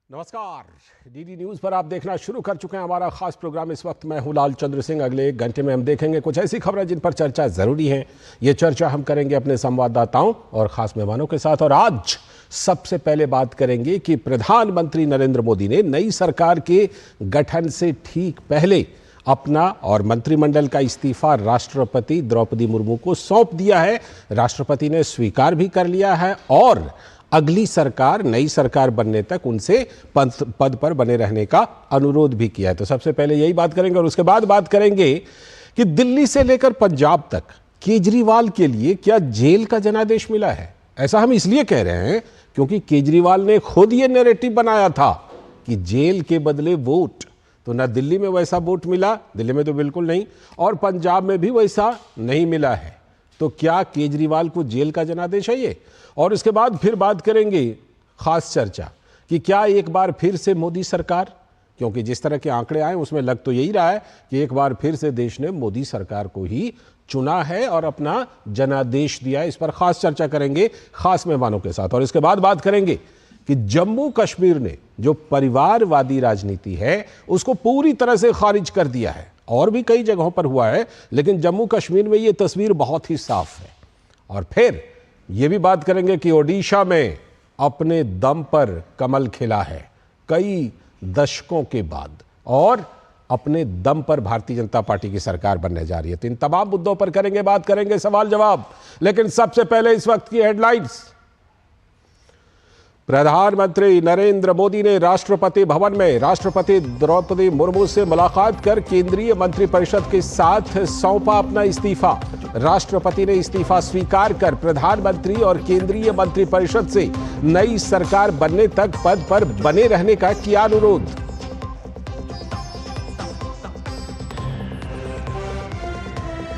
नमस्कार। DD news पर आप देखना शुरू कर चुके हैं हमारा खास प्रोग्राम। इस वक्त मैं हूं लाल चंद्र सिंह। अगले 1 घंटे में हम देखेंगे कुछ ऐसी खबरें जिन पर चर्चा जरूरी है। ये चर्चा हम करेंगे अपने संवाददाताओं और खास मेहमानों के साथ। और आज सबसे पहले बात करेंगे कि प्रधानमंत्री नरेंद्र मोदी ने नई सरकार के गठन से ठीक पहले अपना और मंत्रिमंडल का इस्तीफा राष्ट्रपति द्रौपदी मुर्मू को सौंप दिया है। राष्ट्रपति ने स्वीकार भी कर लिया है और अगली सरकार, नई सरकार बनने तक उनसे पद पर बने रहने का अनुरोध भी किया है। तो सबसे पहले यही बात करेंगे और उसके बाद बात करेंगे कि दिल्ली से लेकर पंजाब तक केजरीवाल के लिए क्या जेल का जनादेश मिला है। ऐसा हम इसलिए कह रहे हैं क्योंकि केजरीवाल ने खुद ये नैरेटिव बनाया था कि जेल के बदले वोट। तो ना दिल्ली में वैसा वोट मिला, दिल्ली में तो बिल्कुल नहीं, और पंजाब में भी वैसा नहीं मिला है। तो क्या केजरीवाल को जेल का जनादेश है ये? और इसके बाद फिर बात करेंगे खास चर्चा कि क्या एक बार फिर से मोदी सरकार, क्योंकि जिस तरह के आंकड़े आए उसमें लग तो यही रहा है कि एक बार फिर से देश ने मोदी सरकार को ही चुना है और अपना जनादेश दिया है। इस पर खास चर्चा करेंगे खास मेहमानों के साथ। और इसके बाद बात करेंगे कि जम्मू कश्मीर ने जो परिवारवादी राजनीति है उसको पूरी तरह से खारिज कर दिया है। और भी कई जगहों पर हुआ है, लेकिन जम्मू कश्मीर में ये तस्वीर बहुत ही साफ है। और फिर ये भी बात करेंगे कि ओडिशा में अपने दम पर कमल खिला है कई दशकों के बाद, और अपने दम पर भारतीय जनता पार्टी की सरकार बनने जा रही है। तो इन तमाम मुद्दों पर करेंगे बात, करेंगे सवाल जवाब। लेकिन सबसे पहले इस वक्त की हेडलाइंस। प्रधानमंत्री नरेंद्र मोदी ने राष्ट्रपति भवन में राष्ट्रपति द्रौपदी मुर्मू से मुलाकात कर केंद्रीय मंत्रिपरिषद के साथ सौंपा अपना इस्तीफा। राष्ट्रपति ने इस्तीफा स्वीकार कर प्रधानमंत्री और केंद्रीय मंत्रिपरिषद से नई सरकार बनने तक पद पर बने रहने का किया अनुरोध।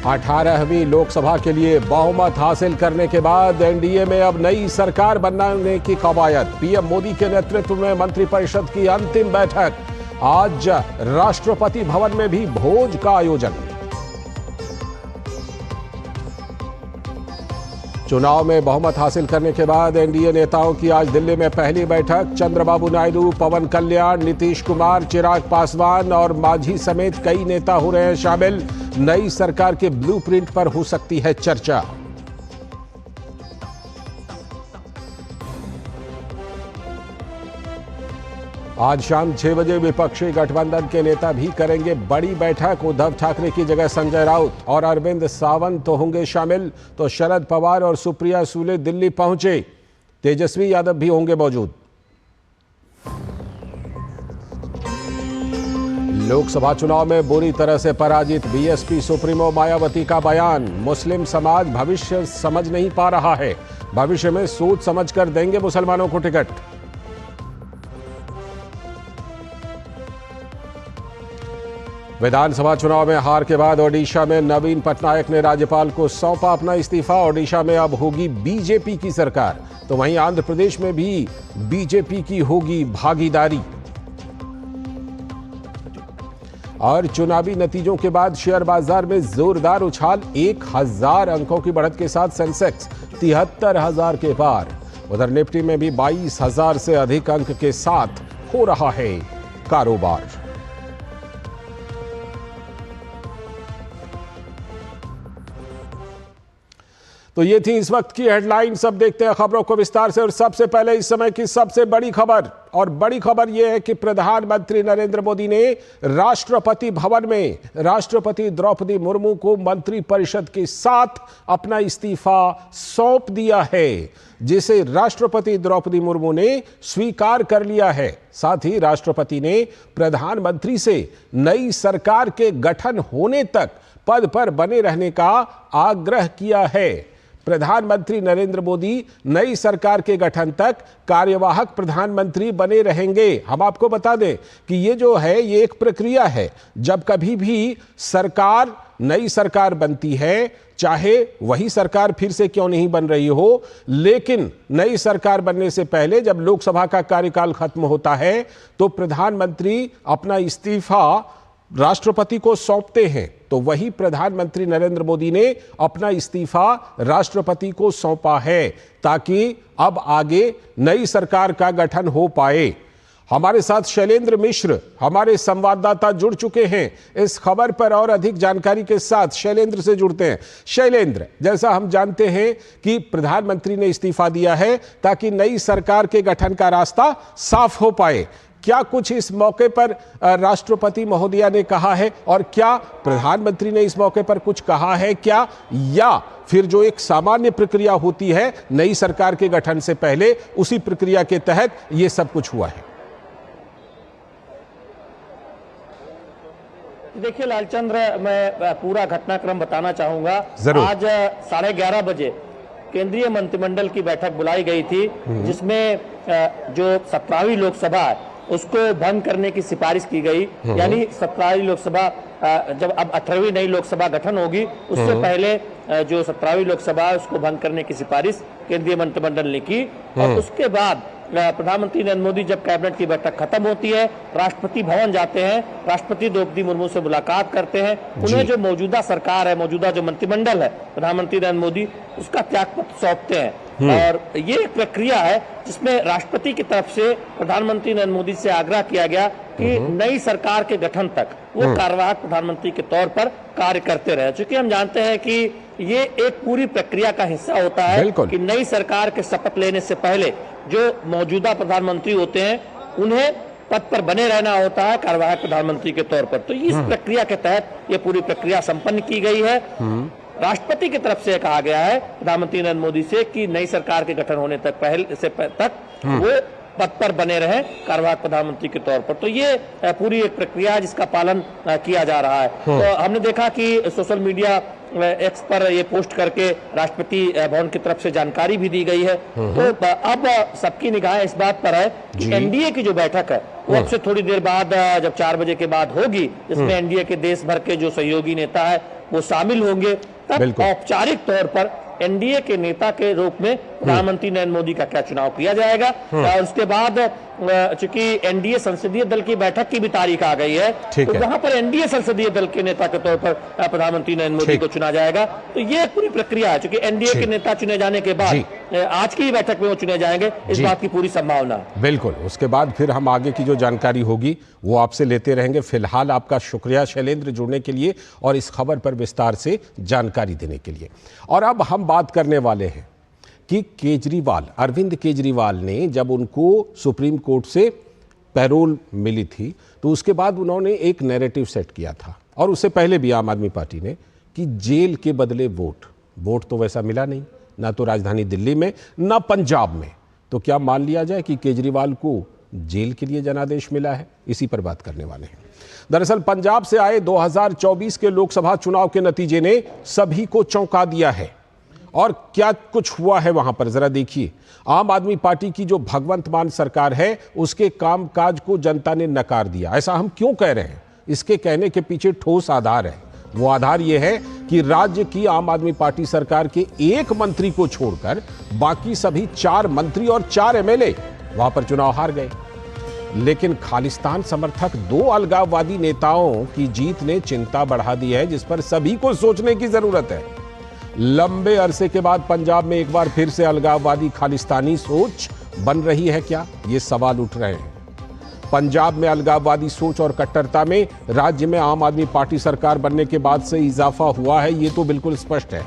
18वीं लोकसभा के लिए बहुमत हासिल करने के बाद एनडीए में अब नई सरकार बनाने की कवायद। पीएम मोदी के नेतृत्व में मंत्रिपरिषद की अंतिम बैठक। आज राष्ट्रपति भवन में भी भोज का आयोजन। चुनाव में बहुमत हासिल करने के बाद एनडीए नेताओं की आज दिल्ली में पहली बैठक। चंद्रबाबू नायडू, पवन कल्याण, नीतीश कुमार, चिराग पासवान और मांझी समेत कई नेता हो रहे हैं शामिल। नई सरकार के ब्लूप्रिंट पर हो सकती है चर्चा। आज शाम 6 बजे विपक्षी गठबंधन के नेता भी करेंगे बड़ी बैठक। उद्धव ठाकरे की जगह संजय राउत और अरविंद सावंत तो होंगे शामिल। तो शरद पवार और सुप्रिया सुले दिल्ली पहुंचे। तेजस्वी यादव भी होंगे मौजूद। लोकसभा चुनाव में बुरी तरह से पराजित बीएसपी सुप्रीमो मायावती का बयान। मुस्लिम समाज भविष्य समझ नहीं पा रहा है, भविष्य में सोच समझकर देंगे मुसलमानों को टिकट। विधानसभा चुनाव में हार के बाद ओडिशा में नवीन पटनायक ने राज्यपाल को सौंपा अपना इस्तीफा। ओडिशा में अब होगी बीजेपी की सरकार, तो वहीं आंध्र प्रदेश में भी बीजेपी की होगी भागीदारी। और चुनावी नतीजों के बाद शेयर बाजार में जोरदार उछाल। 1000 अंकों की बढ़त के साथ सेंसेक्स 73,000 के पार। उधर निफ्टी में भी 22,000 से अधिक अंक के साथ हो रहा है कारोबार। तो ये थी इस वक्त की हेडलाइंस। अब देखते हैं खबरों को विस्तार से। और सबसे पहले इस समय की सबसे बड़ी खबर, और बड़ी खबर यह है कि प्रधानमंत्री नरेंद्र मोदी ने राष्ट्रपति भवन में राष्ट्रपति द्रौपदी मुर्मू को मंत्रिपरिषद के साथ अपना इस्तीफा सौंप दिया है, जिसे राष्ट्रपति द्रौपदी मुर्मू ने स्वीकार कर लिया है। साथ ही राष्ट्रपति ने प्रधानमंत्री से नई सरकार के गठन होने तक पद पर बने रहने का आग्रह किया है। प्रधानमंत्री नरेंद्र मोदी नई सरकार के गठन तक कार्यवाहक प्रधानमंत्री बने रहेंगे। हम आपको बता दें कि ये जो है ये एक प्रक्रिया है। जब कभी भी सरकार, नई सरकार बनती है, चाहे वही सरकार फिर से क्यों नहीं बन रही हो, लेकिन नई सरकार बनने से पहले जब लोकसभा का कार्यकाल खत्म होता है तो प्रधानमंत्री अपना इस्तीफा राष्ट्रपति को सौंपते हैं। तो वही प्रधानमंत्री नरेंद्र मोदी ने अपना इस्तीफा राष्ट्रपति को सौंपा है ताकि अब आगे नई सरकार का गठन हो पाए। हमारे साथ शैलेंद्र मिश्र हमारे संवाददाता जुड़ चुके हैं इस खबर पर और अधिक जानकारी के साथ शैलेंद्र से जुड़ते हैं। शैलेंद्र, जैसा हम जानते हैं कि प्रधानमंत्री ने इस्तीफा दिया है ताकि नई सरकार के गठन का रास्ता साफ हो पाए, क्या कुछ इस मौके पर राष्ट्रपति महोदया ने कहा है और क्या प्रधानमंत्री ने इस मौके पर कुछ कहा है क्या, या फिर जो एक सामान्य प्रक्रिया होती है नई सरकार के गठन से पहले उसी प्रक्रिया के तहत यह सब कुछ हुआ है? देखिए लालचंद्र, मैं पूरा घटनाक्रम बताना चाहूंगा। आज 11:30 बजे केंद्रीय मंत्रिमंडल की बैठक बुलाई गई थी, जिसमें जो 17वीं लोकसभा है उसको भंग करने की सिफारिश की गई। यानी 17वीं लोकसभा जब अब 18वीं नई लोकसभा गठन होगी उससे पहले जो 17वीं लोकसभा है उसको भंग करने की सिफारिश केंद्रीय मंत्रिमंडल ने की। और उसके बाद प्रधानमंत्री नरेंद्र मोदी जब कैबिनेट की बैठक खत्म होती है, राष्ट्रपति भवन जाते हैं, राष्ट्रपति द्रौपदी मुर्मू से मुलाकात करते हैं। उन्हें जो मौजूदा सरकार है, मौजूदा जो मंत्रिमंडल है, प्रधानमंत्री नरेंद्र मोदी उसका त्यागपत्र सौंपते हैं। और ये एक प्रक्रिया है जिसमें राष्ट्रपति की तरफ से प्रधानमंत्री नरेंद्र मोदी से आग्रह किया गया कि नई सरकार के गठन तक वो कार्यवाहक प्रधानमंत्री के तौर पर कार्य करते रहे। चूंकि हम जानते हैं कि ये एक पूरी प्रक्रिया का हिस्सा होता है कि नई सरकार के शपथ लेने से पहले जो मौजूदा प्रधानमंत्री होते हैं उन्हें पद पर बने रहना होता है कार्यवाहक प्रधानमंत्री के तौर पर। तो इस प्रक्रिया के तहत ये पूरी प्रक्रिया संपन्न की गई है। राष्ट्रपति की तरफ से कहा गया है प्रधानमंत्री नरेंद्र मोदी से कि नई सरकार के गठन होने तक तक वो पद पर बने रहे कार्यवाहक प्रधानमंत्री के तौर पर। तो ये पूरी एक प्रक्रिया है जिसका पालन किया जा रहा है। तो हमने देखा कि सोशल मीडिया एक्स पर ये पोस्ट करके राष्ट्रपति भवन की तरफ से जानकारी भी दी गई है। तो अब सबकी निगाहें इस बात पर है कि एनडीए की जो बैठक है वो अब से थोड़ी देर बाद जब 4 बजे के बाद होगी, जिसमें एनडीए के देश भर के जो सहयोगी नेता है वो शामिल होंगे। तब औपचारिक तौर पर एनडीए के नेता के रूप में प्रधानमंत्री नरेंद्र मोदी का क्या चुनाव किया जाएगा। और उसके बाद चूंकि एनडीए संसदीय दल की बैठक की भी तारीख आ गई है, तो वहां पर एनडीए संसदीय दल के नेता के तौर पर प्रधानमंत्री नरेंद्र मोदी को चुना जाएगा। तो ये पूरी प्रक्रिया है। चूंकि एनडीए के नेता चुने जाने के बाद आज की बैठक में वो चुने जाएंगे, इस बात की पूरी संभावना है। बिल्कुल, उसके बाद फिर हम आगे की जो जानकारी होगी वो आपसे लेते रहेंगे। फिलहाल आपका शुक्रिया शैलेंद्र, जुड़ने के लिए और इस खबर पर विस्तार से जानकारी देने के लिए। और अब हम बात करने वाले हैं कि केजरीवाल, अरविंद केजरीवाल ने जब उनको सुप्रीम कोर्ट से पैरोल मिली थी तो उसके बाद उन्होंने एक नैरेटिव सेट किया था, और उससे पहले भी आम आदमी पार्टी ने, कि जेल के बदले वोट तो वैसा मिला नहीं, ना तो राजधानी दिल्ली में ना पंजाब में। तो क्या मान लिया जाए कि केजरीवाल को जेल के लिए जनादेश मिला है? इसी पर बात करने वाले हैं। दरअसल पंजाब से आए 2024 के लोकसभा चुनाव के नतीजे ने सभी को चौंका दिया है। और क्या कुछ हुआ है वहां पर जरा देखिए। आम आदमी पार्टी की जो भगवंत मान सरकार है उसके कामकाज को जनता ने नकार दिया। ऐसा हम क्यों कह रहे हैं? इसके कहने के पीछे ठोस आधार है। वो आधार यह है कि राज्य की आम आदमी पार्टी सरकार के एक मंत्री को छोड़कर बाकी सभी 4 मंत्री और 4 एमएलए वहां पर चुनाव हार गए। लेकिन खालिस्तान समर्थक 2 अलगाववादी नेताओं की जीत ने चिंता बढ़ा दी है, जिस पर सभी को सोचने की जरूरत है। लंबे अरसे के बाद पंजाब में एक बार फिर से अलगाववादी खालिस्तानी सोच बन रही है क्या? ये सवाल उठ रहे हैं। पंजाब में अलगाववादी सोच और कट्टरता में राज्य में आम आदमी पार्टी सरकार बनने के बाद से इजाफा हुआ है, ये तो बिल्कुल स्पष्ट है।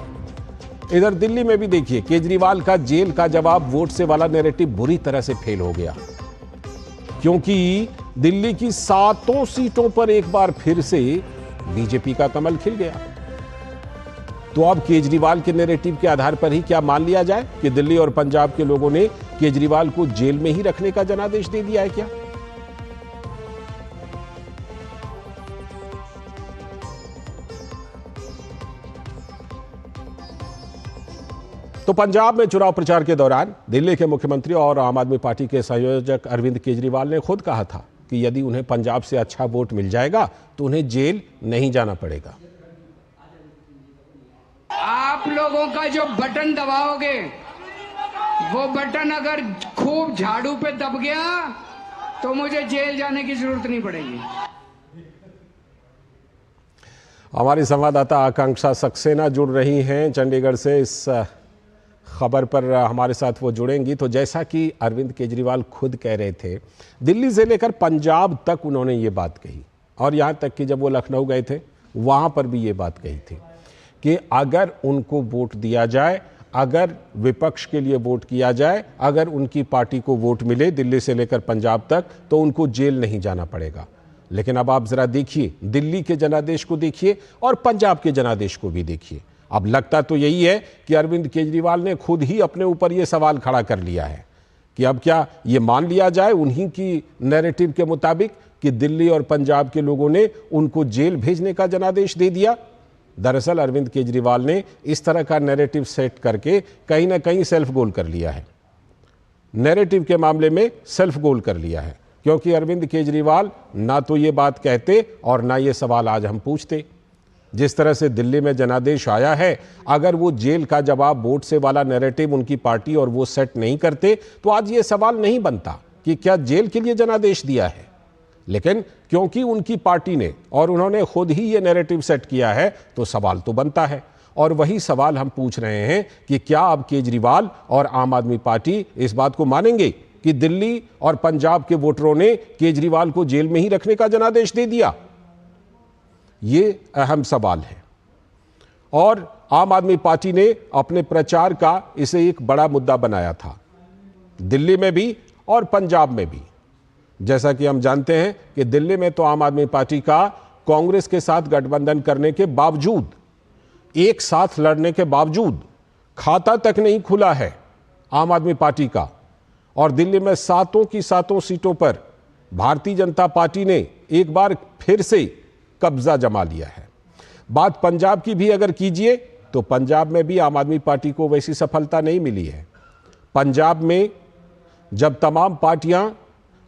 इधर दिल्ली में भी देखिए, केजरीवाल का जेल का जवाब वोट से वाला नैरेटिव बुरी तरह से फेल हो गया, क्योंकि दिल्ली की 7 सीटों पर एक बार फिर से बीजेपी का कमल खिल गया। तो अब केजरीवाल के नैरेटिव के आधार पर ही क्या मान लिया जाए कि दिल्ली और पंजाब के लोगों ने केजरीवाल को जेल में ही रखने का जनादेश दे दिया है क्या? तो पंजाब में चुनाव प्रचार के दौरान दिल्ली के मुख्यमंत्री और आम आदमी पार्टी के संयोजक अरविंद केजरीवाल ने खुद कहा था कि यदि उन्हें पंजाब से अच्छा वोट मिल जाएगा तो उन्हें जेल नहीं जाना पड़ेगा। आप लोगों का जो बटन दबाओगे वो बटन अगर खूब झाड़ू पे दब गया तो मुझे जेल जाने की जरूरत नहीं पड़ेगी। हमारी संवाददाता आकांक्षा सक्सेना जुड़ रही हैं चंडीगढ़ से इस खबर पर हमारे साथ वो जुड़ेंगी। तो जैसा कि अरविंद केजरीवाल खुद कह रहे थे, दिल्ली से लेकर पंजाब तक उन्होंने ये बात कही, और यहाँ तक कि जब वो लखनऊ गए थे वहाँ पर भी ये बात कही थी कि अगर उनको वोट दिया जाए, अगर विपक्ष के लिए वोट किया जाए, अगर उनकी पार्टी को वोट मिले दिल्ली से लेकर पंजाब तक, तो उनको जेल नहीं जाना पड़ेगा। लेकिन अब आप जरा देखिए, दिल्ली के जनादेश को देखिए और पंजाब के जनादेश को भी देखिए। अब लगता तो यही है कि अरविंद केजरीवाल ने खुद ही अपने ऊपर ये सवाल खड़ा कर लिया है कि अब क्या ये मान लिया जाए उन्हीं की नैरेटिव के मुताबिक कि दिल्ली और पंजाब के लोगों ने उनको जेल भेजने का जनादेश दे दिया। दरअसल अरविंद केजरीवाल ने इस तरह का नैरेटिव सेट करके कहीं ना कहीं सेल्फ गोल कर लिया है, नैरेटिव के मामले में सेल्फ गोल कर लिया है, क्योंकि अरविंद केजरीवाल ना तो ये बात कहते और ना ये सवाल आज हम पूछते। जिस तरह से दिल्ली में जनादेश आया है, अगर वो जेल का जवाब वोट से वाला नैरेटिव उनकी पार्टी और वो सेट नहीं करते तो आज ये सवाल नहीं बनता कि क्या जेल के लिए जनादेश दिया है। लेकिन क्योंकि उनकी पार्टी ने और उन्होंने खुद ही ये नैरेटिव सेट किया है तो सवाल तो बनता है। और वही सवाल हम पूछ रहे हैं कि क्या अब केजरीवाल और आम आदमी पार्टी इस बात को मानेंगे कि दिल्ली और पंजाब के वोटरों ने केजरीवाल को जेल में ही रखने का जनादेश दे दिया। ये अहम सवाल है और आम आदमी पार्टी ने अपने प्रचार का इसे एक बड़ा मुद्दा बनाया था, दिल्ली में भी और पंजाब में भी। जैसा कि हम जानते हैं कि दिल्ली में तो आम आदमी पार्टी का कांग्रेस के साथ गठबंधन करने के बावजूद, एक साथ लड़ने के बावजूद खाता तक नहीं खुला है आम आदमी पार्टी का, और दिल्ली में सातों की सातों सीटों पर भारतीय जनता पार्टी ने एक बार फिर से कब्जा जमा लिया है। बात पंजाब की भी अगर कीजिए तो पंजाब में भी आम आदमी पार्टी को वैसी सफलता नहीं मिली है। पंजाब में जब तमाम पार्टियां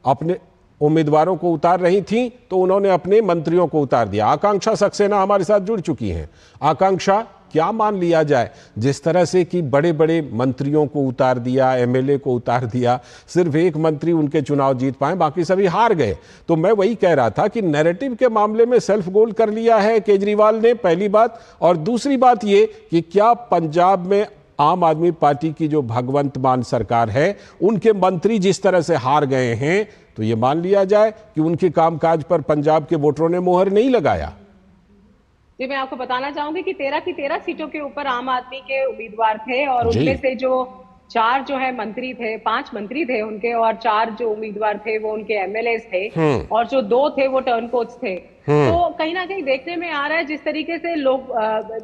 अपने उम्मीदवारों को उतार रही थीं तो उन्होंने अपने मंत्रियों को उतार दिया। आकांक्षा सक्सेना हमारे साथ जुड़ चुकी हैं। आकांक्षा, क्या मान लिया जाए जिस तरह से कि बड़े बड़े मंत्रियों को उतार दिया, एमएलए को उतार दिया, सिर्फ एक मंत्री उनके चुनाव जीत पाए, बाकी सभी हार गए। तो मैं वही कह रहा था कि नैरेटिव के मामले में सेल्फ गोल कर लिया है केजरीवाल ने, पहली बात। और दूसरी बात ये कि क्या पंजाब में आम आदमी पार्टी की जो भगवंत मान सरकार है, उनके मंत्री जिस तरह से हार गए हैं, तो ये मान लिया जाए कि उनके कामकाज पर पंजाब के वोटरों ने मोहर नहीं लगाया। जी, मैं आपको बताना चाहूंगी कि 13 की 13 सीटों के ऊपर आम आदमी के उम्मीदवार थे और उनमें से जो 4 जो है मंत्री थे, 5 मंत्री थे उनके, और 4 जो उम्मीदवार थे वो उनके एमएलए थे, और जो 2 थे वो टर्नकोट्स थे। तो कहीं ना कहीं देखने में आ रहा है जिस तरीके से लोग,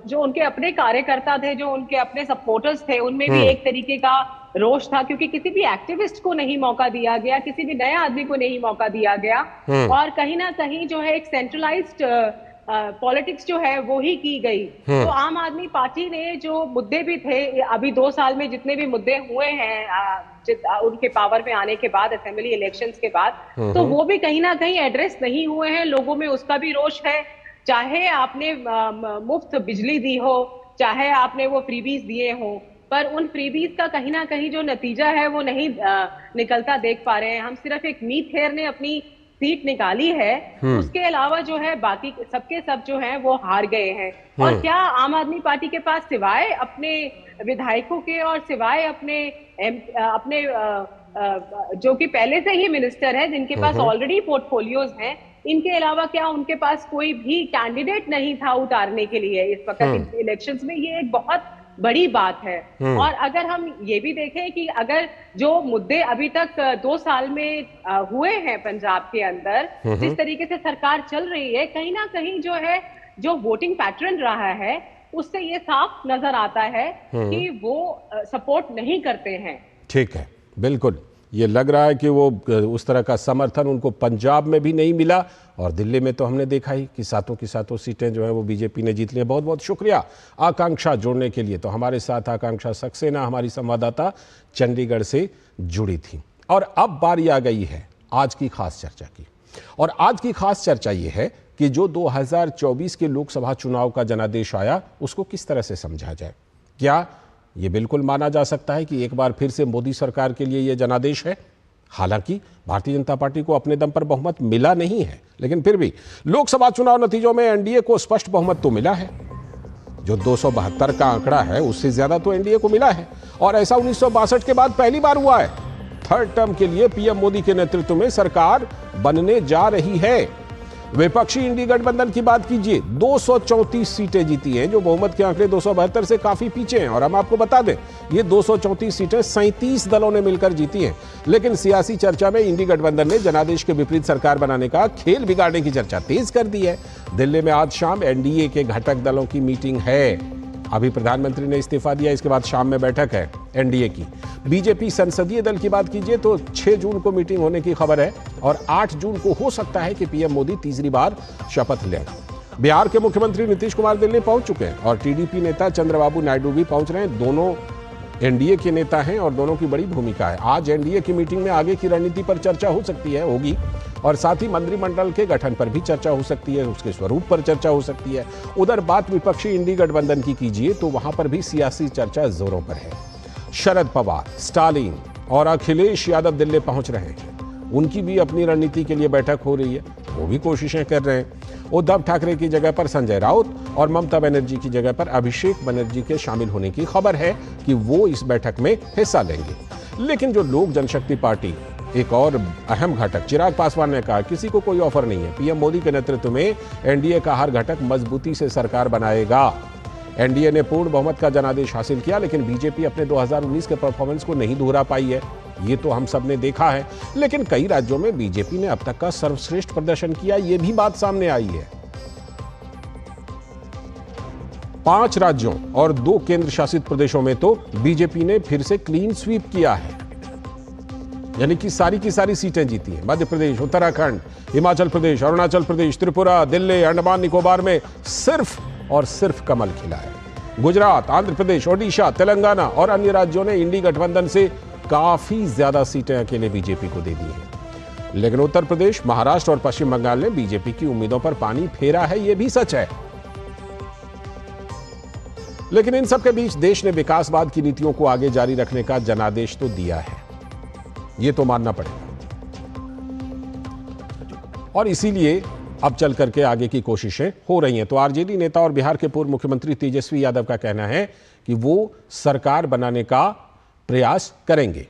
जो उनके अपने कार्यकर्ता थे, जो उनके अपने सपोर्टर्स थे, उनमें भी एक तरीके का रोष था, क्योंकि किसी भी एक्टिविस्ट को नहीं मौका दिया गया, किसी भी नए आदमी को नहीं मौका दिया गया, और कहीं ना कहीं जो है एक सेंट्रलाइज्ड पॉलिटिक्स जो है वो ही की गई। तो आम आदमी पार्टी ने जो मुद्दे भी थे, अभी 2 साल में जितने भी मुद्दे हुए हैं उनके पावर में आने के बाद, असेंबली इलेक्शंस के बाद, तो वो भी कहीं ना कहीं एड्रेस नहीं हुए हैं। लोगों में उसका भी रोष है, चाहे आपने मुफ्त बिजली दी हो, चाहे आपने वो फ्रीबीज दिए हो, पर उन फ्रीबीज का कहीं ना कहीं जो नतीजा है वो नहीं निकलता देख पा रहे हैं हम। सिर्फ एक मीत हेयर ने अपनी सीट निकाली है, उसके अलावा जो है बाकी सबके सब जो हैं वो हार गए हैं। और क्या आम आदमी पार्टी के पास सिवाय अपने विधायकों के और सिवाय अपने जो कि पहले से ही मिनिस्टर है, जिनके पास ऑलरेडी पोर्टफोलियोज हैं, इनके अलावा क्या उनके पास कोई भी कैंडिडेट नहीं था उतारने के लिए इस वक्त इलेक्शंस में? ये एक बहुत बड़ी बात है। और अगर हम ये भी देखें कि अगर जो मुद्दे अभी तक 2 साल में हुए हैं पंजाब के अंदर, जिस तरीके से सरकार चल रही है, कहीं ना कहीं जो है जो वोटिंग पैटर्न रहा है उससे ये साफ नजर आता है कि वो सपोर्ट नहीं करते हैं। ठीक है, बिल्कुल ये लग रहा है कि वो उस तरह का समर्थन उनको पंजाब में भी नहीं मिला, और दिल्ली में तो हमने देखा ही कि सातों की सातों सीटें जो है वो बीजेपी ने जीत ली। बहुत बहुत शुक्रिया आकांक्षा जुड़ने के लिए। तो हमारे साथ आकांक्षा सक्सेना, हमारी संवाददाता, चंडीगढ़ से जुड़ी थी। और अब बारी आ गई है आज की खास चर्चा की, और आज की खास चर्चा ये है कि जो 2024 के लोकसभा चुनाव का जनादेश आया उसको किस तरह से समझा जाए। क्या ये बिल्कुल माना जा सकता है कि एक बार फिर से मोदी सरकार के लिए ये जनादेश है? हालांकि भारतीय जनता पार्टी को अपने दम पर बहुमत मिला नहीं है, लेकिन फिर भी लोकसभा चुनाव नतीजों में एनडीए को स्पष्ट बहुमत तो मिला है। जो 272 का आंकड़ा है उससे ज्यादा तो एनडीए को मिला है, और ऐसा 1962 के बाद पहली बार हुआ है। थर्ड टर्म के लिए पीएम मोदी के नेतृत्व में सरकार बनने जा रही है। विपक्षी इंडी गठबंधन की बात कीजिए, 234 सीटें जीती हैं, जो बहुमत के आंकड़े 272 से काफी पीछे हैं। और हम आपको बता दें, ये 234 सीटें 37 दलों ने मिलकर जीती हैं। लेकिन सियासी चर्चा में इंडी गठबंधन ने जनादेश के विपरीत सरकार बनाने का खेल बिगाड़ने की चर्चा तेज कर दी है। दिल्ली में आज शाम एनडीए के घटक दलों की मीटिंग है। अभी प्रधानमंत्री ने इस्तीफा दिया, इसके बाद शाम में बैठक है एनडीए की। बीजेपी संसदीय दल की बात कीजिए तो 6 जून को मीटिंग होने की खबर है और 8 जून को हो सकता है कि पीएम मोदी तीसरी बार शपथ लें। बिहार के मुख्यमंत्री नीतीश कुमार दिल्ली पहुंच चुके हैं और टीडीपी नेता चंद्रबाबू नायडू भी पहुंच रहे हैं। दोनों एनडीए के नेता हैं और दोनों की बड़ी भूमिका है। आज एनडीए की मीटिंग में आगे की रणनीति पर चर्चा हो सकती है, होगी, और साथ ही मंत्रिमंडल के गठन पर भी चर्चा हो सकती है, उसके स्वरूप पर चर्चा हो सकती है। उधर बात विपक्षी इंडी गठबंधन की कीजिए तो वहां पर भी सियासी चर्चा जोरों पर है। शरद पवार, स्टालिन और अखिलेश यादव दिल्ली पहुंच रहे हैं। उनकी भी अपनी रणनीति के लिए बैठक हो रही है, वो भी कोशिशें कर रहे हैं। उद्धव ठाकरे की जगह पर संजय राउत और ममता बनर्जी की जगह पर अभिषेक बनर्जी के शामिल होने की खबर है कि वो इस बैठक में हिस्सा लेंगे। लेकिन जो लोक जनशक्ति पार्टी, एक और अहम घटक, चिराग पासवान ने कहा किसी को कोई ऑफर नहीं है। पीएम मोदी के नेतृत्व में एनडीए का हर घटक मजबूती से सरकार बनाएगा। एनडीए ने पूर्ण बहुमत का जनादेश हासिल किया, लेकिन बीजेपी अपने 2019 के परफॉर्मेंस को नहीं दोहरा पाई है, ये तो हम सब ने देखा है। लेकिन कई राज्यों में बीजेपी ने अब तक का सर्वश्रेष्ठ प्रदर्शन किया, ये भी बात सामने आई है। 5 राज्यों और 2 केंद्र शासित प्रदेशों में तो बीजेपी ने फिर से क्लीन स्वीप किया है, यानी कि सारी की सारी सीटें जीती हैं। मध्य प्रदेश, उत्तराखंड, हिमाचल प्रदेश, अरुणाचल प्रदेश, त्रिपुरा, दिल्ली, अंडमान निकोबार में सिर्फ और सिर्फ कमल खिला है। गुजरात, आंध्र प्रदेश, ओडिशा, तेलंगाना और अन्य राज्यों ने इंडी गठबंधन से काफी ज्यादा सीटें अकेले बीजेपी को दे दी हैं। लेकिन उत्तर प्रदेश, महाराष्ट्र और पश्चिम बंगाल ने बीजेपी की उम्मीदों पर पानी फेरा है, यह भी सच है। लेकिन इन सब के बीच देश ने विकासवाद की नीतियों को आगे जारी रखने का जनादेश तो दिया है, ये तो मानना पड़ेगा। और इसीलिए अब चल करके आगे की कोशिशें हो रही हैं। तो आरजेडी नेता और बिहार के पूर्व मुख्यमंत्री तेजस्वी यादव का कहना है कि वो सरकार बनाने का प्रयास करेंगे।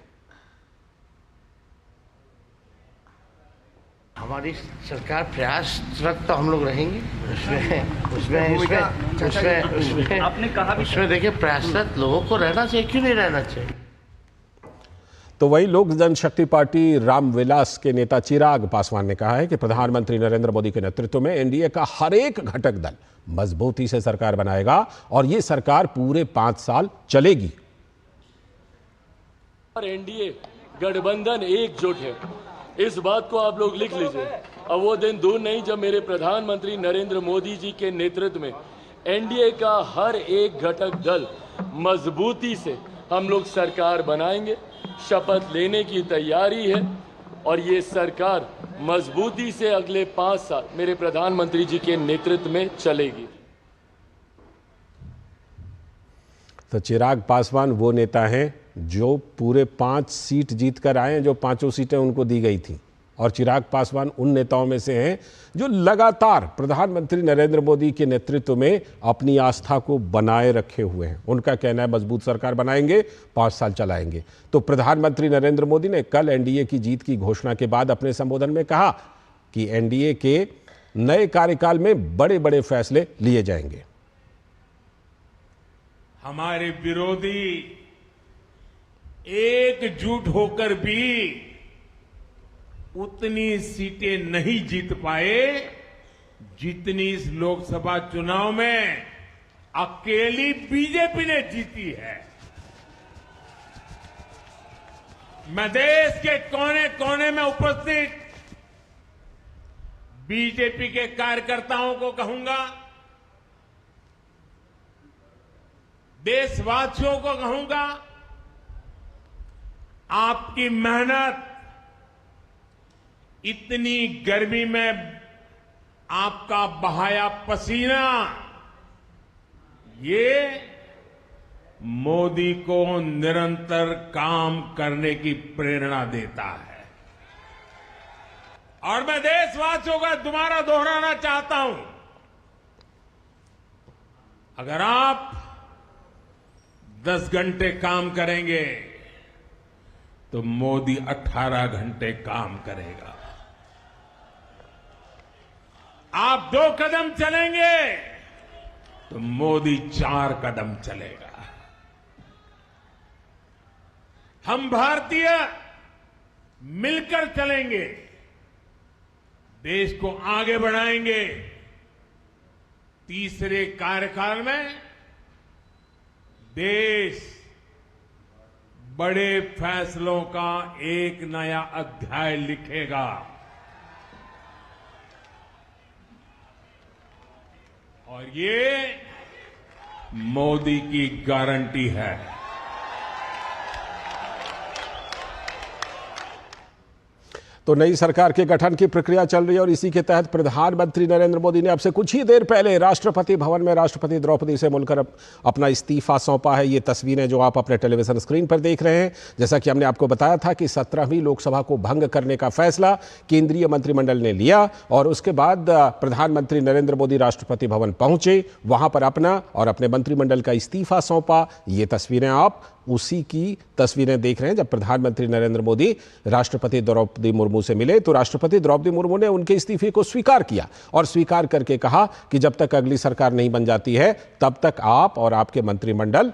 हमारी सरकार प्रयासरत तो हम लोग रहेंगे। उसमें देखिए, प्रयासरत लोगों को रहना चाहिए, क्यों नहीं रहना चाहिए। तो वही लोक जनशक्ति पार्टी रामविलास के नेता चिराग पासवान ने कहा है कि प्रधानमंत्री नरेंद्र मोदी के नेतृत्व में एनडीए का हर एक घटक दल मजबूती से सरकार बनाएगा और ये सरकार पूरे 5 साल चलेगी। और एनडीए गठबंधन एकजुट है, इस बात को आप लोग लिख लीजिए। अब वो दिन दूर नहीं जब मेरे प्रधानमंत्री नरेंद्र मोदी जी के नेतृत्व में एनडीए का हर एक घटक दल मजबूती से हम लोग सरकार बनाएंगे। शपथ लेने की तैयारी है और ये सरकार मजबूती से अगले 5 साल मेरे प्रधानमंत्री जी के नेतृत्व में चलेगी। तो चिराग पासवान वो नेता हैं जो पूरे 5 सीट जीत कर आए हैं, जो 5 सीटें उनको दी गई थी। और चिराग पासवान उन नेताओं में से हैं जो लगातार प्रधानमंत्री नरेंद्र मोदी के नेतृत्व में अपनी आस्था को बनाए रखे हुए हैं। उनका कहना है मजबूत सरकार बनाएंगे, 5 साल चलाएंगे। तो प्रधानमंत्री नरेंद्र मोदी ने कल एनडीए की जीत की घोषणा के बाद अपने संबोधन में कहा कि एनडीए के नए कार्यकाल में बड़े बड़े फैसले लिए जाएंगे। हमारे विरोधी एकजुट होकर भी उतनी सीटें नहीं जीत पाए जितनी इस लोकसभा चुनाव में अकेली बीजेपी ने जीती है। मैं देश के कोने कोने में उपस्थित बीजेपी के कार्यकर्ताओं को कहूंगा, देशवासियों को कहूंगा, आपकी मेहनत, इतनी गर्मी में आपका बहाया पसीना, ये मोदी को निरंतर काम करने की प्रेरणा देता है। और मैं देशवासियों का दोबारा दोहराना चाहता हूं, अगर आप 10 घंटे काम करेंगे तो मोदी 18 घंटे काम करेगा। आप 2 कदम चलेंगे तो मोदी 4 कदम चलेगा। हम भारतीय मिलकर चलेंगे, देश को आगे बढ़ाएंगे। तीसरे कार्यकाल में देश बड़े फैसलों का एक नया अध्याय लिखेगा और ये मोदी की गारंटी है। तो नई सरकार के गठन की प्रक्रिया चल रही है और इसी के तहत प्रधानमंत्री नरेंद्र मोदी ने अब से कुछ ही देर पहले राष्ट्रपति भवन में राष्ट्रपति द्रौपदी से मिलकर अपना इस्तीफा सौंपा है। ये तस्वीरें जो आप अपने टेलीविजन स्क्रीन पर देख रहे हैं, जैसा कि हमने आपको बताया था कि 17वीं लोकसभा को भंग करने का फैसला केंद्रीय मंत्रिमंडल ने लिया और उसके बाद प्रधानमंत्री नरेंद्र मोदी राष्ट्रपति भवन पहुंचे, वहां पर अपना और अपने मंत्रिमंडल का इस्तीफा सौंपा। ये तस्वीरें आप उसी की तस्वीरें देख रहे हैं जब प्रधानमंत्री नरेंद्र मोदी राष्ट्रपति द्रौपदी मुर्मू से मिले तो राष्ट्रपति द्रौपदी मुर्मू ने उनके इस्तीफे को स्वीकार किया और स्वीकार करके कहा कि जब तक अगली सरकार नहीं बन जाती है तब तक आप और आपके मंत्रिमंडल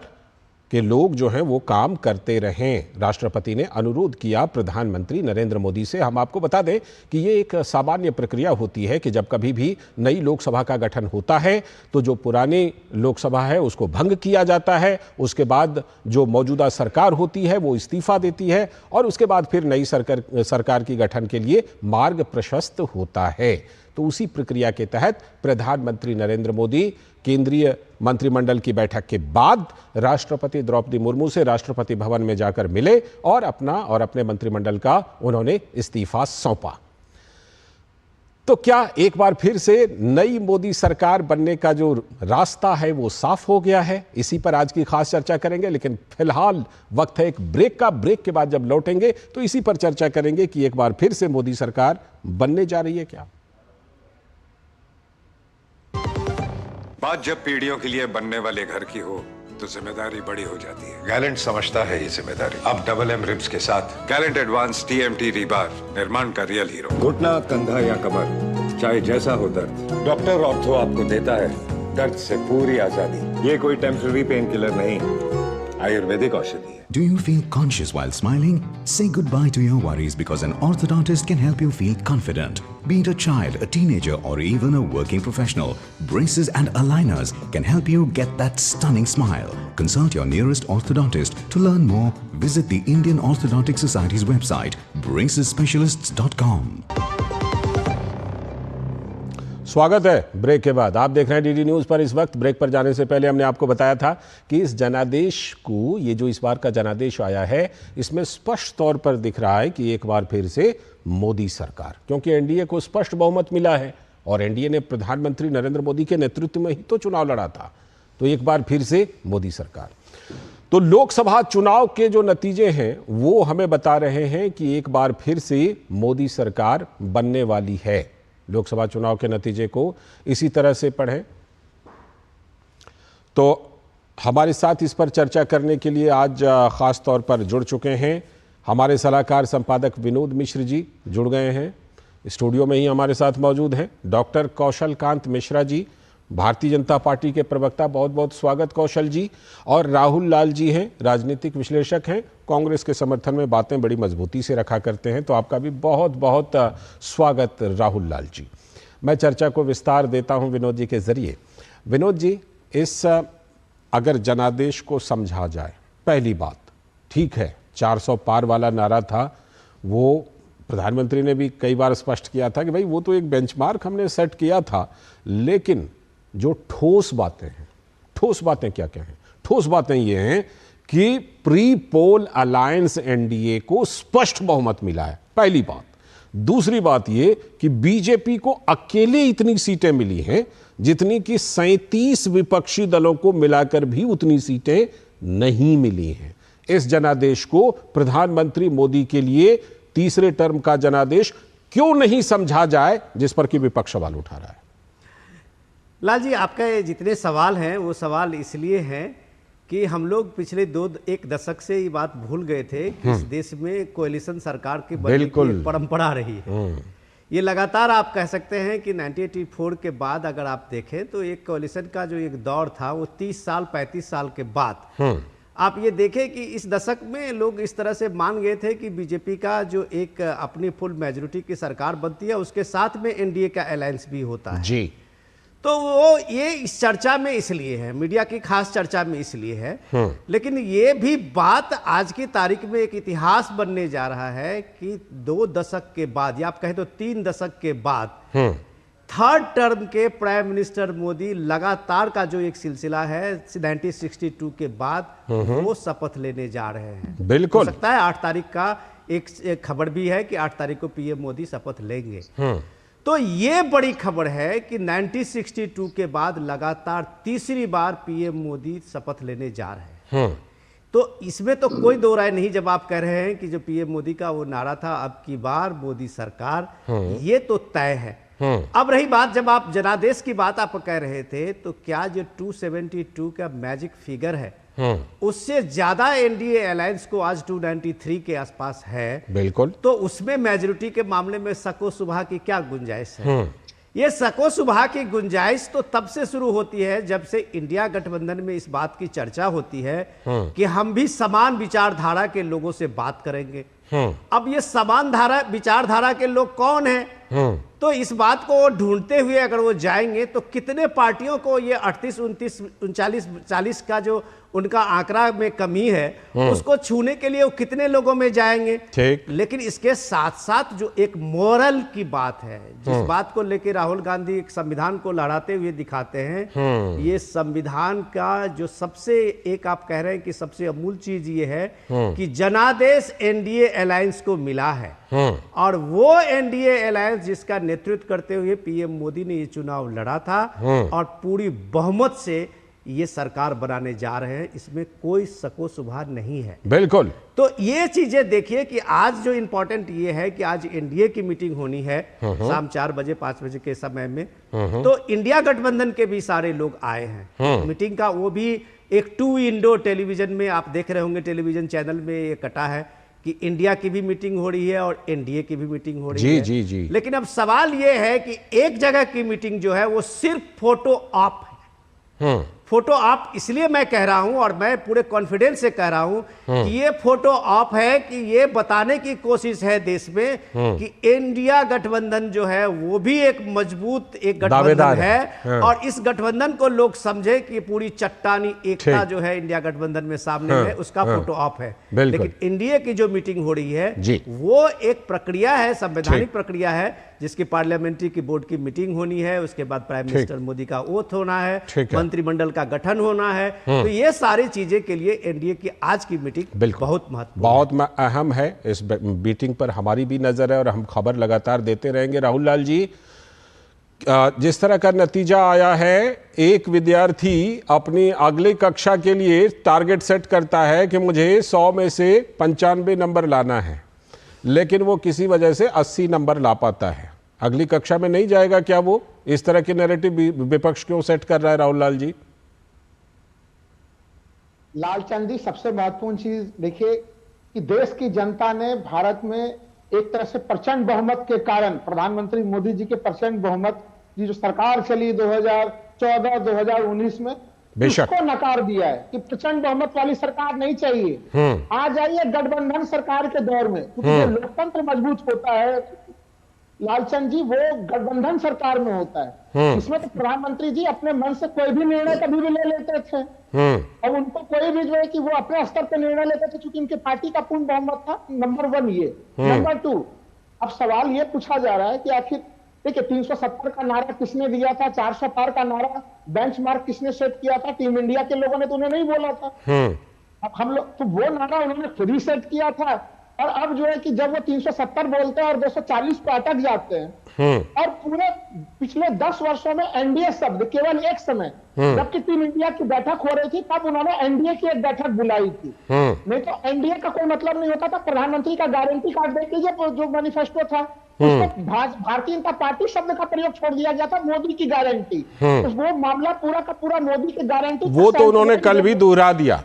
के लोग जो हैं वो काम करते रहें। राष्ट्रपति ने अनुरोध किया प्रधानमंत्री नरेंद्र मोदी से। हम आपको बता दें कि ये एक सामान्य प्रक्रिया होती है कि जब कभी भी नई लोकसभा का गठन होता है तो जो पुरानी लोकसभा है उसको भंग किया जाता है, उसके बाद जो मौजूदा सरकार होती है वो इस्तीफा देती है और उसके बाद फिर नई सरकार की गठन के लिए मार्ग प्रशस्त होता है। तो उसी प्रक्रिया के तहत प्रधानमंत्री नरेंद्र मोदी केंद्रीय मंत्रिमंडल की बैठक के बाद राष्ट्रपति द्रौपदी मुर्मू से राष्ट्रपति भवन में जाकर मिले और अपना और अपने मंत्रिमंडल का उन्होंने इस्तीफा सौंपा। तो क्या एक बार फिर से नई मोदी सरकार बनने का जो रास्ता है वो साफ हो गया है? इसी पर आज की खास चर्चा करेंगे, लेकिन फिलहाल वक्त है एक ब्रेक का। ब्रेक के बाद जब लौटेंगे तो इसी पर चर्चा करेंगे कि एक बार फिर से मोदी सरकार बनने जा रही है क्या। बात जब पीढ़ियों के लिए बनने वाले घर की हो तो जिम्मेदारी बड़ी हो जाती है। गैलेंट समझता है ये जिम्मेदारी। अब डबल एम रिब्स के साथ गैलेंट एडवांस TMT रीबार निर्माण का रियल हीरो। घुटना, कंधा या कमर, चाहे जैसा हो दर्द, डॉक्टर ऑर्थो आपको देता है दर्द से पूरी आजादी। ये कोई टेम्पररी पेन किलर नहीं, आयुर्वेदिक औषधि है। Do you feel conscious while smiling? Say goodbye to your worries because an orthodontist can help you feel confident. Be it a child, a teenager, or even a working professional, braces and aligners can help you get that stunning smile. Consult your nearest orthodontist. To learn more, visit the Indian Orthodontic Society's website, bracesspecialists.com. स्वागत है break के बाद। आप देख रहे हैं DD news पर। इस वक्त ब्रेक पर जाने से पहले हमने आपको बताया था कि इस जनादेश को, ये जो इस बार का जनादेश आया है, इसमें स्पष्ट तौर पर दिख रहा है कि एक बार फिर से मोदी सरकार, क्योंकि एनडीए को स्पष्ट बहुमत मिला है और एनडीए ने प्रधानमंत्री नरेंद्र मोदी के नेतृत्व में ही तो चुनाव लड़ा था, तो एक बार फिर से मोदी सरकार। तो लोकसभा चुनाव के जो नतीजे हैं वो हमें बता रहे हैं कि एक बार फिर से मोदी सरकार बनने वाली है। लोकसभा चुनाव के नतीजे को इसी तरह से पढ़ें तो हमारे साथ इस पर चर्चा करने के लिए आज खास तौर पर जुड़ चुके हैं हमारे सलाहकार संपादक विनोद मिश्र जी जुड़ गए हैं। स्टूडियो में ही हमारे साथ मौजूद हैं डॉक्टर कौशल कांत मिश्रा जी, भारतीय जनता पार्टी के प्रवक्ता, बहुत बहुत स्वागत कौशल जी। और राहुल लाल जी हैं, राजनीतिक विश्लेषक हैं, कांग्रेस के समर्थन में बातें बड़ी मजबूती से रखा करते हैं, तो आपका भी बहुत बहुत स्वागत राहुल लाल जी। मैं चर्चा को विस्तार देता हूं विनोद जी के जरिए। विनोद जी, इस अगर जनादेश को समझा जाए, पहली बात, ठीक है 400 पार वाला नारा था, वो प्रधानमंत्री ने भी कई बार स्पष्ट किया था कि भाई वो तो एक बेंचमार्क हमने सेट किया था, लेकिन जो ठोस बातें हैं, ठोस बातें क्या क्या हैं? ठोस बातें ये हैं कि प्री पोल अलायंस एनडीए को स्पष्ट बहुमत मिला है, पहली बात। दूसरी बात ये कि बीजेपी को अकेले इतनी सीटें मिली हैं जितनी कि 37 विपक्षी दलों को मिलाकर भी उतनी सीटें नहीं मिली हैं। इस जनादेश को प्रधानमंत्री मोदी के लिए तीसरे टर्म का जनादेश क्यों नहीं समझा जाए, जिस पर कि विपक्ष सवाल उठा रहा है? लाल जी, आपका जितने सवाल हैं वो सवाल इसलिए हैं कि हम लोग पिछले एक दशक से ये बात भूल गए थे कि इस देश में कोएलिशन सरकार की बनने की परंपरा रही है। ये लगातार आप कह सकते हैं कि 1984 के बाद अगर आप देखें तो एक कोएलिशन का जो एक दौर था वो 30 साल 35 साल के बाद आप ये देखें कि इस दशक में लोग इस तरह से मान गए थे कि बीजेपी का जो एक अपनी फुल मेजोरिटी की सरकार बनती है उसके साथ में एनडीए का अलायंस भी होता है जी। तो वो ये इस चर्चा में इसलिए है, मीडिया की खास चर्चा में इसलिए है, लेकिन ये भी बात आज की तारीख में एक इतिहास बनने जा रहा है कि 2 दशक के बाद या आप कहें तो 3 दशक के बाद थर्ड टर्म के प्राइम मिनिस्टर मोदी लगातार का जो एक सिलसिला है 1962 के बाद वो शपथ लेने जा रहे हैं। बिल्कुल हो सकता है 8 तारीख का एक खबर भी है कि 8 तारीख को पीएम मोदी शपथ लेंगे। तो ये बड़ी खबर है कि 1962 के बाद लगातार तीसरी बार पीएम मोदी शपथ लेने जा रहे हैं। तो इसमें तो कोई दो राय नहीं जब आप कह रहे हैं कि जो पीएम मोदी का वो नारा था अब की बार मोदी सरकार, ये तो तय है। अब रही बात जब आप जनादेश की बात आप कह रहे थे तो क्या जो 272 का मैजिक फिगर है उससे ज्यादा एनडीए अलायंस को आज 293 के आसपास है। बिल्कुल। तो उसमें मेजोरिटी के मामले में शको सुबह की क्या गुंजाइश है? ये शको सुबह की गुंजाइश तो तब से शुरू होती है जब से इंडिया गठबंधन में इस बात की चर्चा होती है कि हम भी समान विचारधारा के लोगों से बात करेंगे। अब ये समान विचारधारा के लोग कौन हैं? तो इस बात को ढूंढते हुए अगर वो जाएंगे तो कितने पार्टियों को ये 38, 29, 39, 40 का जो उनका आंकड़ा में कमी है उसको छूने के लिए वो कितने लोगों में जाएंगे? ठीक। लेकिन इसके साथ साथ जो एक मोरल की बात है, जिस बात को लेकर राहुल गांधी एक संविधान को लड़ाते हुए दिखाते हैं, ये संविधान का जो सबसे एक आप कह रहे हैं कि सबसे अमूल चीज ये है कि जनादेश एनडीए अलायंस को मिला है और वो एनडीए अलायंस जिसका नेतृत्व करते हुए पीएम मोदी ने ये चुनाव लड़ा था और पूरी बहुमत से ये सरकार बनाने जा रहे हैं, इसमें कोई शको शुबा नहीं है। बिल्कुल। तो ये चीजें देखिए कि आज जो इंपॉर्टेंट ये है कि आज एनडीए की मीटिंग होनी है शाम 4 बजे 5 बजे के समय में, तो इंडिया गठबंधन के भी सारे लोग आए हैं मीटिंग का। वो भी एक 2 विंडो टेलीविजन में आप देख रहे होंगे, टेलीविजन चैनल में ये कटा है कि इंडिया की भी मीटिंग हो रही है और एनडीए की भी मीटिंग हो रही है। जी जी। लेकिन अब सवाल ये है कि एक जगह की मीटिंग जो है वो सिर्फ फोटो ऑप है। फोटो ऑप इसलिए मैं कह रहा हूं और मैं पूरे कॉन्फिडेंस से कह रहा हूं कि ये फोटो ऑप है कि ये बताने की कोशिश है देश में कि इंडिया गठबंधन जो है वो भी एक मजबूत एक गठबंधन है और इस गठबंधन को लोग समझे कि पूरी चट्टानी एकता जो है इंडिया गठबंधन में सामने है, उसका फोटो ऑप है। लेकिन इंडिया की जो मीटिंग हो रही है वो एक प्रक्रिया है, संवैधानिक प्रक्रिया है, जिसकी पार्लियामेंट्री की बोर्ड की मीटिंग होनी है, उसके बाद प्राइम मिनिस्टर मोदी का ओथ होना है, मंत्रिमंडल का गठन होना है। तो ये सारी चीजें के लिए एनडीए की आज की मीटिंग बहुत महत्वपूर्ण, बहुत अहम है। इस मीटिंग पर हमारी भी नजर है और हम खबर लगातार देते रहेंगे। राहुल लाल जी, जिस तरह का नतीजा आया है, एक विद्यार्थी अपनी अगली कक्षा के लिए टारगेट सेट करता है कि मुझे 100 में से 95 नंबर लाना है, लेकिन वो किसी वजह से 80 नंबर ला पाता है, अगली कक्षा में नहीं जाएगा। क्या वो इस तरह के नैरेटिव विपक्ष क्यों सेट कर रहा है राहुल लाल जी? लालचंद जी, सबसे महत्वपूर्ण चीज देखिए कि देश की जनता ने भारत में एक तरह से प्रचंड बहुमत के कारण, प्रधानमंत्री मोदी जी के प्रचंड बहुमत की जो सरकार चली 2014-2019 में, उसको नकार दिया है कि प्रचंड बहुमत वाली सरकार नहीं चाहिए। आ जाइए गठबंधन सरकार के दौर में, क्योंकि जो लोकतंत्र मजबूत होता है लालचंद जी वो गठबंधन सरकार में होता है। इसमें तो प्रधानमंत्री जी अपने मन से कोई भी निर्णय कभी भी ले लेते थे और उनको कोई भी जो है कि वो अपने स्तर पर निर्णय लेते थे, क्योंकि उनके पार्टी का पूर्ण बहुमत था। नंबर 1 ये। नंबर 2, अब सवाल ये पूछा जा रहा है कि आखिर देखिए 370 का नारा किसने दिया था, 400 पार का नारा बेंचमार्क किसने सेट किया था? टीम इंडिया के लोगों ने तो उन्हें नहीं बोला था। अब हम लोग तो वो नारा उन्होंने खुद ही सेट किया था और अब जो है कि जब वो 370 बोलते हैं और 240 पे अटक जाते हैं, और पूरे पिछले 10 वर्षों में एनडीए शब्द केवल एक समय, जबकि टीम इंडिया की बैठक हो रही थी तब उन्होंने एनडीए की एक बैठक बुलाई थी। नहीं तो एनडीए का कोई मतलब नहीं होता था। प्रधानमंत्री का गारंटी कार्ड देख लीजिए, जो मैनिफेस्टो था उसमें भारतीय जनता पार्टी शब्द का प्रयोग छोड़ दिया गया था, मोदी की गारंटी। तो वो मामला पूरा का पूरा मोदी की गारंटी, वो तो उन्होंने कल भी दोहरा दिया।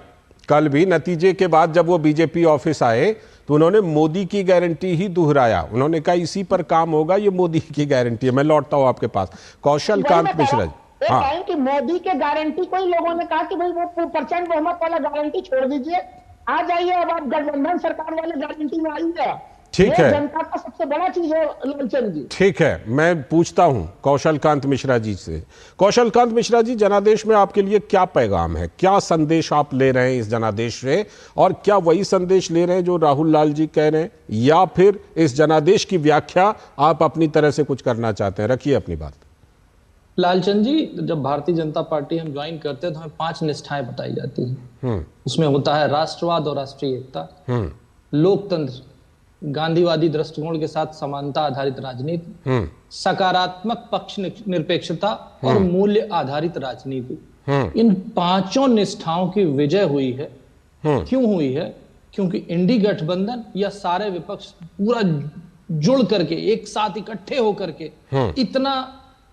कल भी नतीजे के बाद जब वो बीजेपी ऑफिस आए तो उन्होंने मोदी की गारंटी ही दोहराया। उन्होंने कहा इसी पर काम होगा, ये मोदी की गारंटी है। मैं लौटता हूं आपके पास, कौशल कांत मिश्रा जी। हाँ, कि मोदी के गारंटी को ही लोगों ने कहा कि भाई वो प्रचंड बहुमत वाला गारंटी छोड़ दीजिए, आ जाइए अब आप गठबंधन सरकार वाले गारंटी में आइए। ठीक है, जनता का सबसे बड़ा चीज है लालचंद जी। ठीक है, मैं पूछता हूं कौशल कांत मिश्रा जी से। कौशल कांत मिश्रा जी, जनादेश में आपके लिए क्या पैगाम है, क्या संदेश आप ले रहे हैं इस जनादेश से, और क्या वही संदेश ले रहे हैं जो राहुल लाल जी कह रहे हैं, या फिर इस जनादेश की व्याख्या आप अपनी तरह से कुछ करना चाहते हैं? रखिए अपनी बात। लालचंद जी, जब भारतीय जनता पार्टी हम ज्वाइन करते हैं तो हमें 5 निष्ठाएं बताई जाती हैं। उसमें होता है राष्ट्रवाद और राष्ट्रीय एकता, लोकतंत्र, गांधीवादी दृष्टिकोण के साथ समानता आधारित राजनीति, सकारात्मक पक्ष निरपेक्षता और मूल्य आधारित राजनीति। इन 5 निष्ठाओं की विजय हुई है। क्यों हुई है? क्योंकि इंडी गठबंधन या सारे विपक्ष पूरा जुड़ करके एक साथ इकट्ठे होकर के, इतना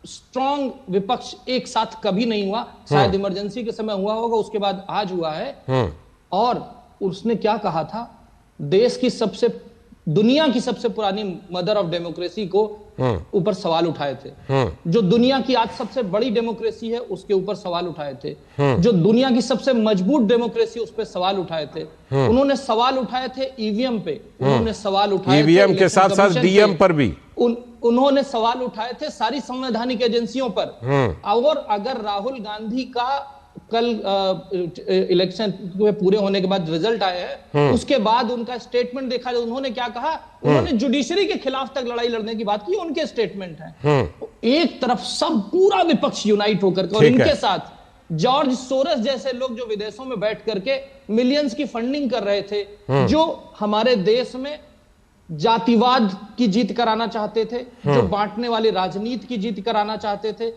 स्ट्रॉन्ग विपक्ष एक साथ कभी नहीं हुआ। शायद इमरजेंसी के समय हुआ होगा, उसके बाद आज हुआ है। और उसने क्या कहा था? देश की दुनिया की सबसे पुरानी मदर ऑफ डेमोक्रेसी को ऊपर सवाल उठाए थे। जो दुनिया की आज सबसे बड़ी डेमोक्रेसी है उसके ऊपर सवाल उठाए थे। जो दुनिया की सबसे मजबूत डेमोक्रेसी उस पर सवाल उठाए थे। उन्होंने सवाल उठाए थे ईवीएम पे, उन्होंने सवाल उठाए ईवीएम के साथ साथ डीएम पर भी उन्होंने सवाल उठाए थे, सारी संवैधानिक एजेंसियों पर। और अगर राहुल गांधी का कल इलेक्शन पूरे होने के बाद रिजल्ट आए हैं, उसके बाद उनका स्टेटमेंट देखा जाए, उन्होंने क्या कहा? उन्होंने जुडिशरी के खिलाफ तक लड़ाई लड़ने की बात की। उनके स्टेटमेंट है। एक तरफ सब पूरा विपक्ष यूनाइट होकर के, और इनके साथ जॉर्ज सोरस जैसे लोग जो विदेशों में बैठ करके मिलियंस की फंडिंग कर रहे थे, जो हमारे देश में जातिवाद की जीत कराना चाहते थे, जो बांटने वाली राजनीति की जीत कराना चाहते थे,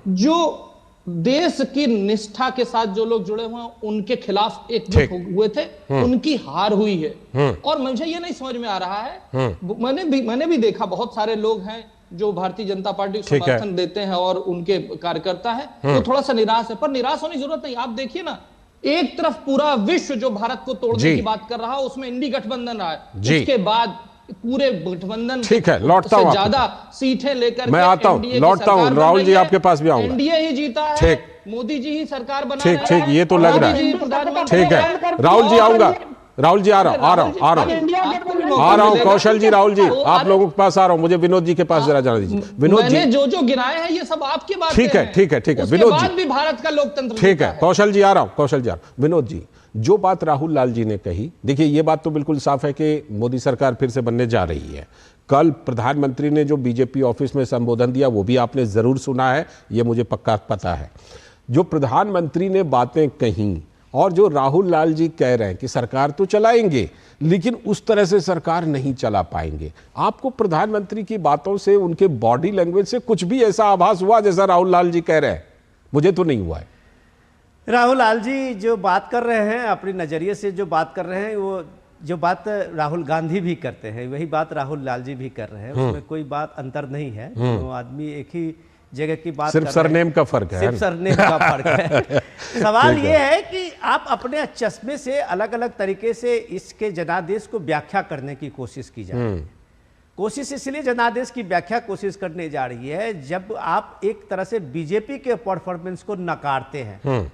जो देश की निष्ठा के साथ जो लोग जुड़े हुए हैं उनके खिलाफ एकजुट हुए थे, उनकी हार हुई है। और मुझे ये नहीं समझ में आ रहा है, मैंने भी देखा बहुत सारे लोग हैं जो भारतीय जनता पार्टी को समर्थन देते हैं और उनके कार्यकर्ता हैं, तो थोड़ा सा निराश है। पर निराश होने की जरूरत नहीं। आप देखिए ना, एक तरफ पूरा विश्व जो भारत को तोड़ने की बात कर रहा है, उसमें इंडी गठबंधन आया, उसके बाद पूरे गठबंधन ठीक है, लौटता हूं, ज्यादा सीटें लेकर मैं आता हूं, लौटता हूं। राहुल जी आपके पास भी आऊंगा। एनडीए ही जीता है, ठीक, मोदी जी ही सरकार बना रहे हैं। ठीक, ये तो लग रहा है। ठीक है, राहुल जी आऊंगा, राहुल जी आ रहा हूं। कौशल जी, राहुल जी आप लोगों के पास आ रहा हूं। मुझे विनोद जी के पास जरा जाने दीजिए। विनोद जी, जो गिनाए हैं ये सब आपकी बात ठीक है, ठीक है, ठीक है। विनोद जी, भी भारत का लोकतंत्र ठीक है। कौशल जी आ रहा हूं, कौशल जी आ रहा हूं। विनोद जी, जो बात राहुल लाल जी ने कही, देखिए ये बात तो बिल्कुल साफ है कि मोदी सरकार फिर से बनने जा रही है। कल प्रधानमंत्री ने जो बीजेपी ऑफिस में संबोधन दिया वो भी आपने जरूर सुना है, ये मुझे पक्का पता है। जो प्रधानमंत्री ने बातें कही और जो राहुल लाल जी कह रहे हैं कि सरकार तो चलाएंगे लेकिन उस तरह से सरकार नहीं चला पाएंगे, आपको प्रधानमंत्री की बातों से, उनके बॉडी लैंग्वेज से कुछ भी ऐसा आभास हुआ जैसा राहुल लाल जी कह रहे हैं? मुझे तो नहीं हुआ है। राहुल लाल जी जो बात कर रहे हैं, अपने नज़रिए से जो बात कर रहे हैं, वो जो बात राहुल गांधी भी करते हैं वही बात राहुल लाल जी भी कर रहे हैं। उसमें कोई बात अंतर नहीं है। दोनों आदमी एक ही जगह की बात, सिर्फ सरनेम का फर्क है। सिर्फ सरनेम का फर्क है। सवाल ये है कि आप अपने चश्मे से अलग अलग तरीके से इसके जनादेश को व्याख्या करने की कोशिश की जा रही है। कोशिश इसलिए जनादेश की व्याख्या कोशिश करने जा रही है जब आप एक तरह से बीजेपी के परफॉर्मेंस को नकारते हैं।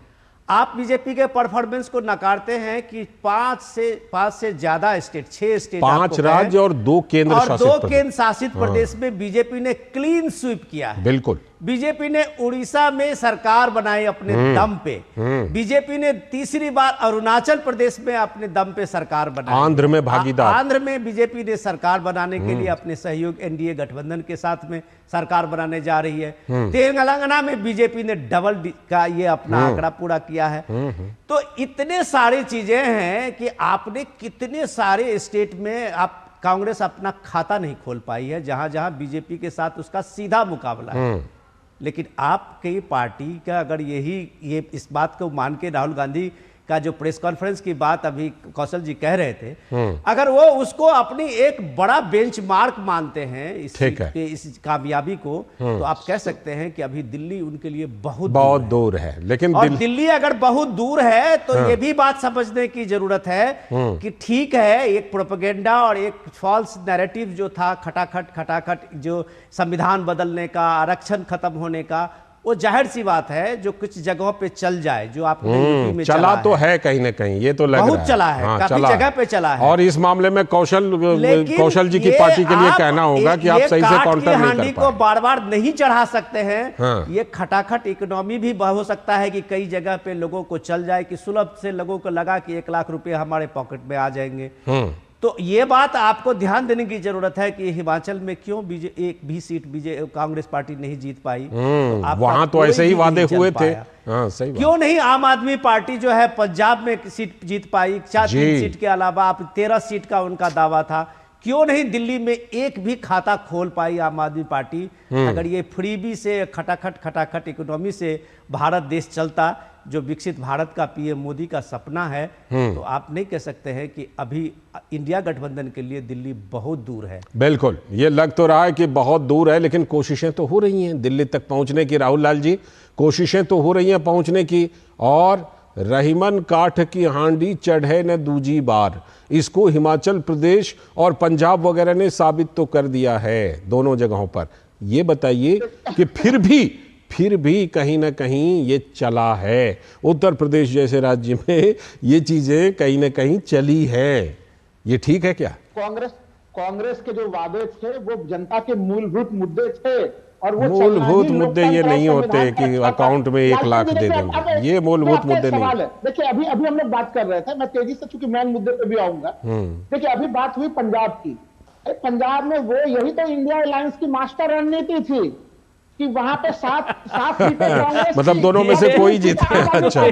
आप बीजेपी के परफॉर्मेंस को नकारते हैं कि 5 से ज्यादा स्टेट, 6 स्टेट, 5 राज्य और 2 केंद्र शासित प्रदेश में बीजेपी ने क्लीन स्वीप किया है। बिल्कुल। बीजेपी ने उड़ीसा में सरकार बनाई अपने दम पे, बीजेपी ने तीसरी बार अरुणाचल प्रदेश में अपने दम पे सरकार बनाई, आंध्र में भागीदार, आंध्र में बीजेपी ने सरकार बनाने के लिए अपने सहयोग एनडीए गठबंधन के साथ में सरकार बनाने जा रही है। तेलंगाना में बीजेपी ने डबल का ये अपना आंकड़ा पूरा किया है। तो इतने सारी चीजें हैं कि आपने कितने सारे स्टेट में आप कांग्रेस अपना खाता नहीं खोल पाई है, जहां जहां बीजेपी के साथ उसका सीधा मुकाबला है। लेकिन आपकी पार्टी का अगर ये इस बात को मान के राहुल गांधी का जो प्रेस कॉन्फ्रेंस की बात अभी कौशल जी कह रहे थे, अगर वो उसको अपनी एक बड़ा बेंचमार्क मानते हैं इस कामयाबी को, तो आप कह सकते हैं कि अभी दिल्ली उनके लिए बहुत दूर है। लेकिन और दिल्ली अगर बहुत दूर है तो ये भी बात समझने की जरूरत है कि ठीक है, एक प्रोपेगेंडा और एक फॉल्स नैरेटिव जो था खटाखट जो संविधान बदलने का, आरक्षण खत्म होने का, वो जाहिर सी बात है जो कुछ जगहों पे चल जाए, जो आपने यूपी में चला तो है कहीं ना कहीं, ये तो लग बहुत रहा है चला है, काफी जगह पे चला है। और इस मामले में कौशल जी की पार्टी के लिए कहना होगा कि आप सही से काउंटर नहीं कर पाए। को बार बार नहीं चढ़ा सकते हैं। ये खटाखट इकोनॉमी भी हो सकता है कि कई जगह पे लोगों को चल जाए, कि सुलभ से लोगों को लगा कि 1 लाख रुपए हमारे पॉकेट में आ जाएंगे। तो ये बात आपको ध्यान देने की जरूरत है कि हिमाचल में क्यों एक भी सीट कांग्रेस पार्टी नहीं जीत पाई। वहां तो ऐसे ही वादे हुए थे। सही क्यों नहीं आम आदमी पार्टी जो है पंजाब में सीट जीत पाई, 4 सीट के अलावा आप 13 सीट का उनका दावा था। क्यों नहीं दिल्ली में एक भी खाता खोल पाई आम आदमी पार्टी। अगर ये फ्रीबी से खटाखट इकोनॉमी से भारत देश चलता, जो विकसित भारत का पीएम मोदी का सपना है, तो आप नहीं कह सकते हैं कि अभी इंडिया गठबंधन के लिए दिल्ली बहुत दूर है। बिल्कुल, ये लग तो रहा है कि बहुत दूर है, लेकिन कोशिशें तो हो रही हैं दिल्ली तक पहुंचने की। राहुल लाल जी, कोशिशें तो हो रही हैं पहुंचने की। और रहीमन काठ की हांडी चढ़े न दूजी बार, इसको हिमाचल प्रदेश और पंजाब वगैरह ने साबित तो कर दिया है दोनों जगहों पर। ये बताइए कि फिर भी कहीं ना कहीं ये चला है। उत्तर प्रदेश जैसे राज्य में ये चीजें कहीं ना कहीं चली है, ये ठीक है क्या? कांग्रेस के जो वादे थे वो जनता के मूलभूत मुद्दे थे, और वो मूलभूत मुद्दे ये नहीं होते कि अकाउंट में 1 लाख दे देंगे, ये मूलभूत मुद्दे नहीं। देखिए अभी हम लोग बात कर रहे थे, मैं तेजी से चूंकि मेन मुद्दे पे भी आऊंगा। देखिए अभी बात हुई पंजाब की। पंजाब में वो यही तो इंडिया अलायंस की मास्टर रणनीति थी कि वहां पे 7 सीटें मतलब दोनों में से कोई जीते। अच्छा,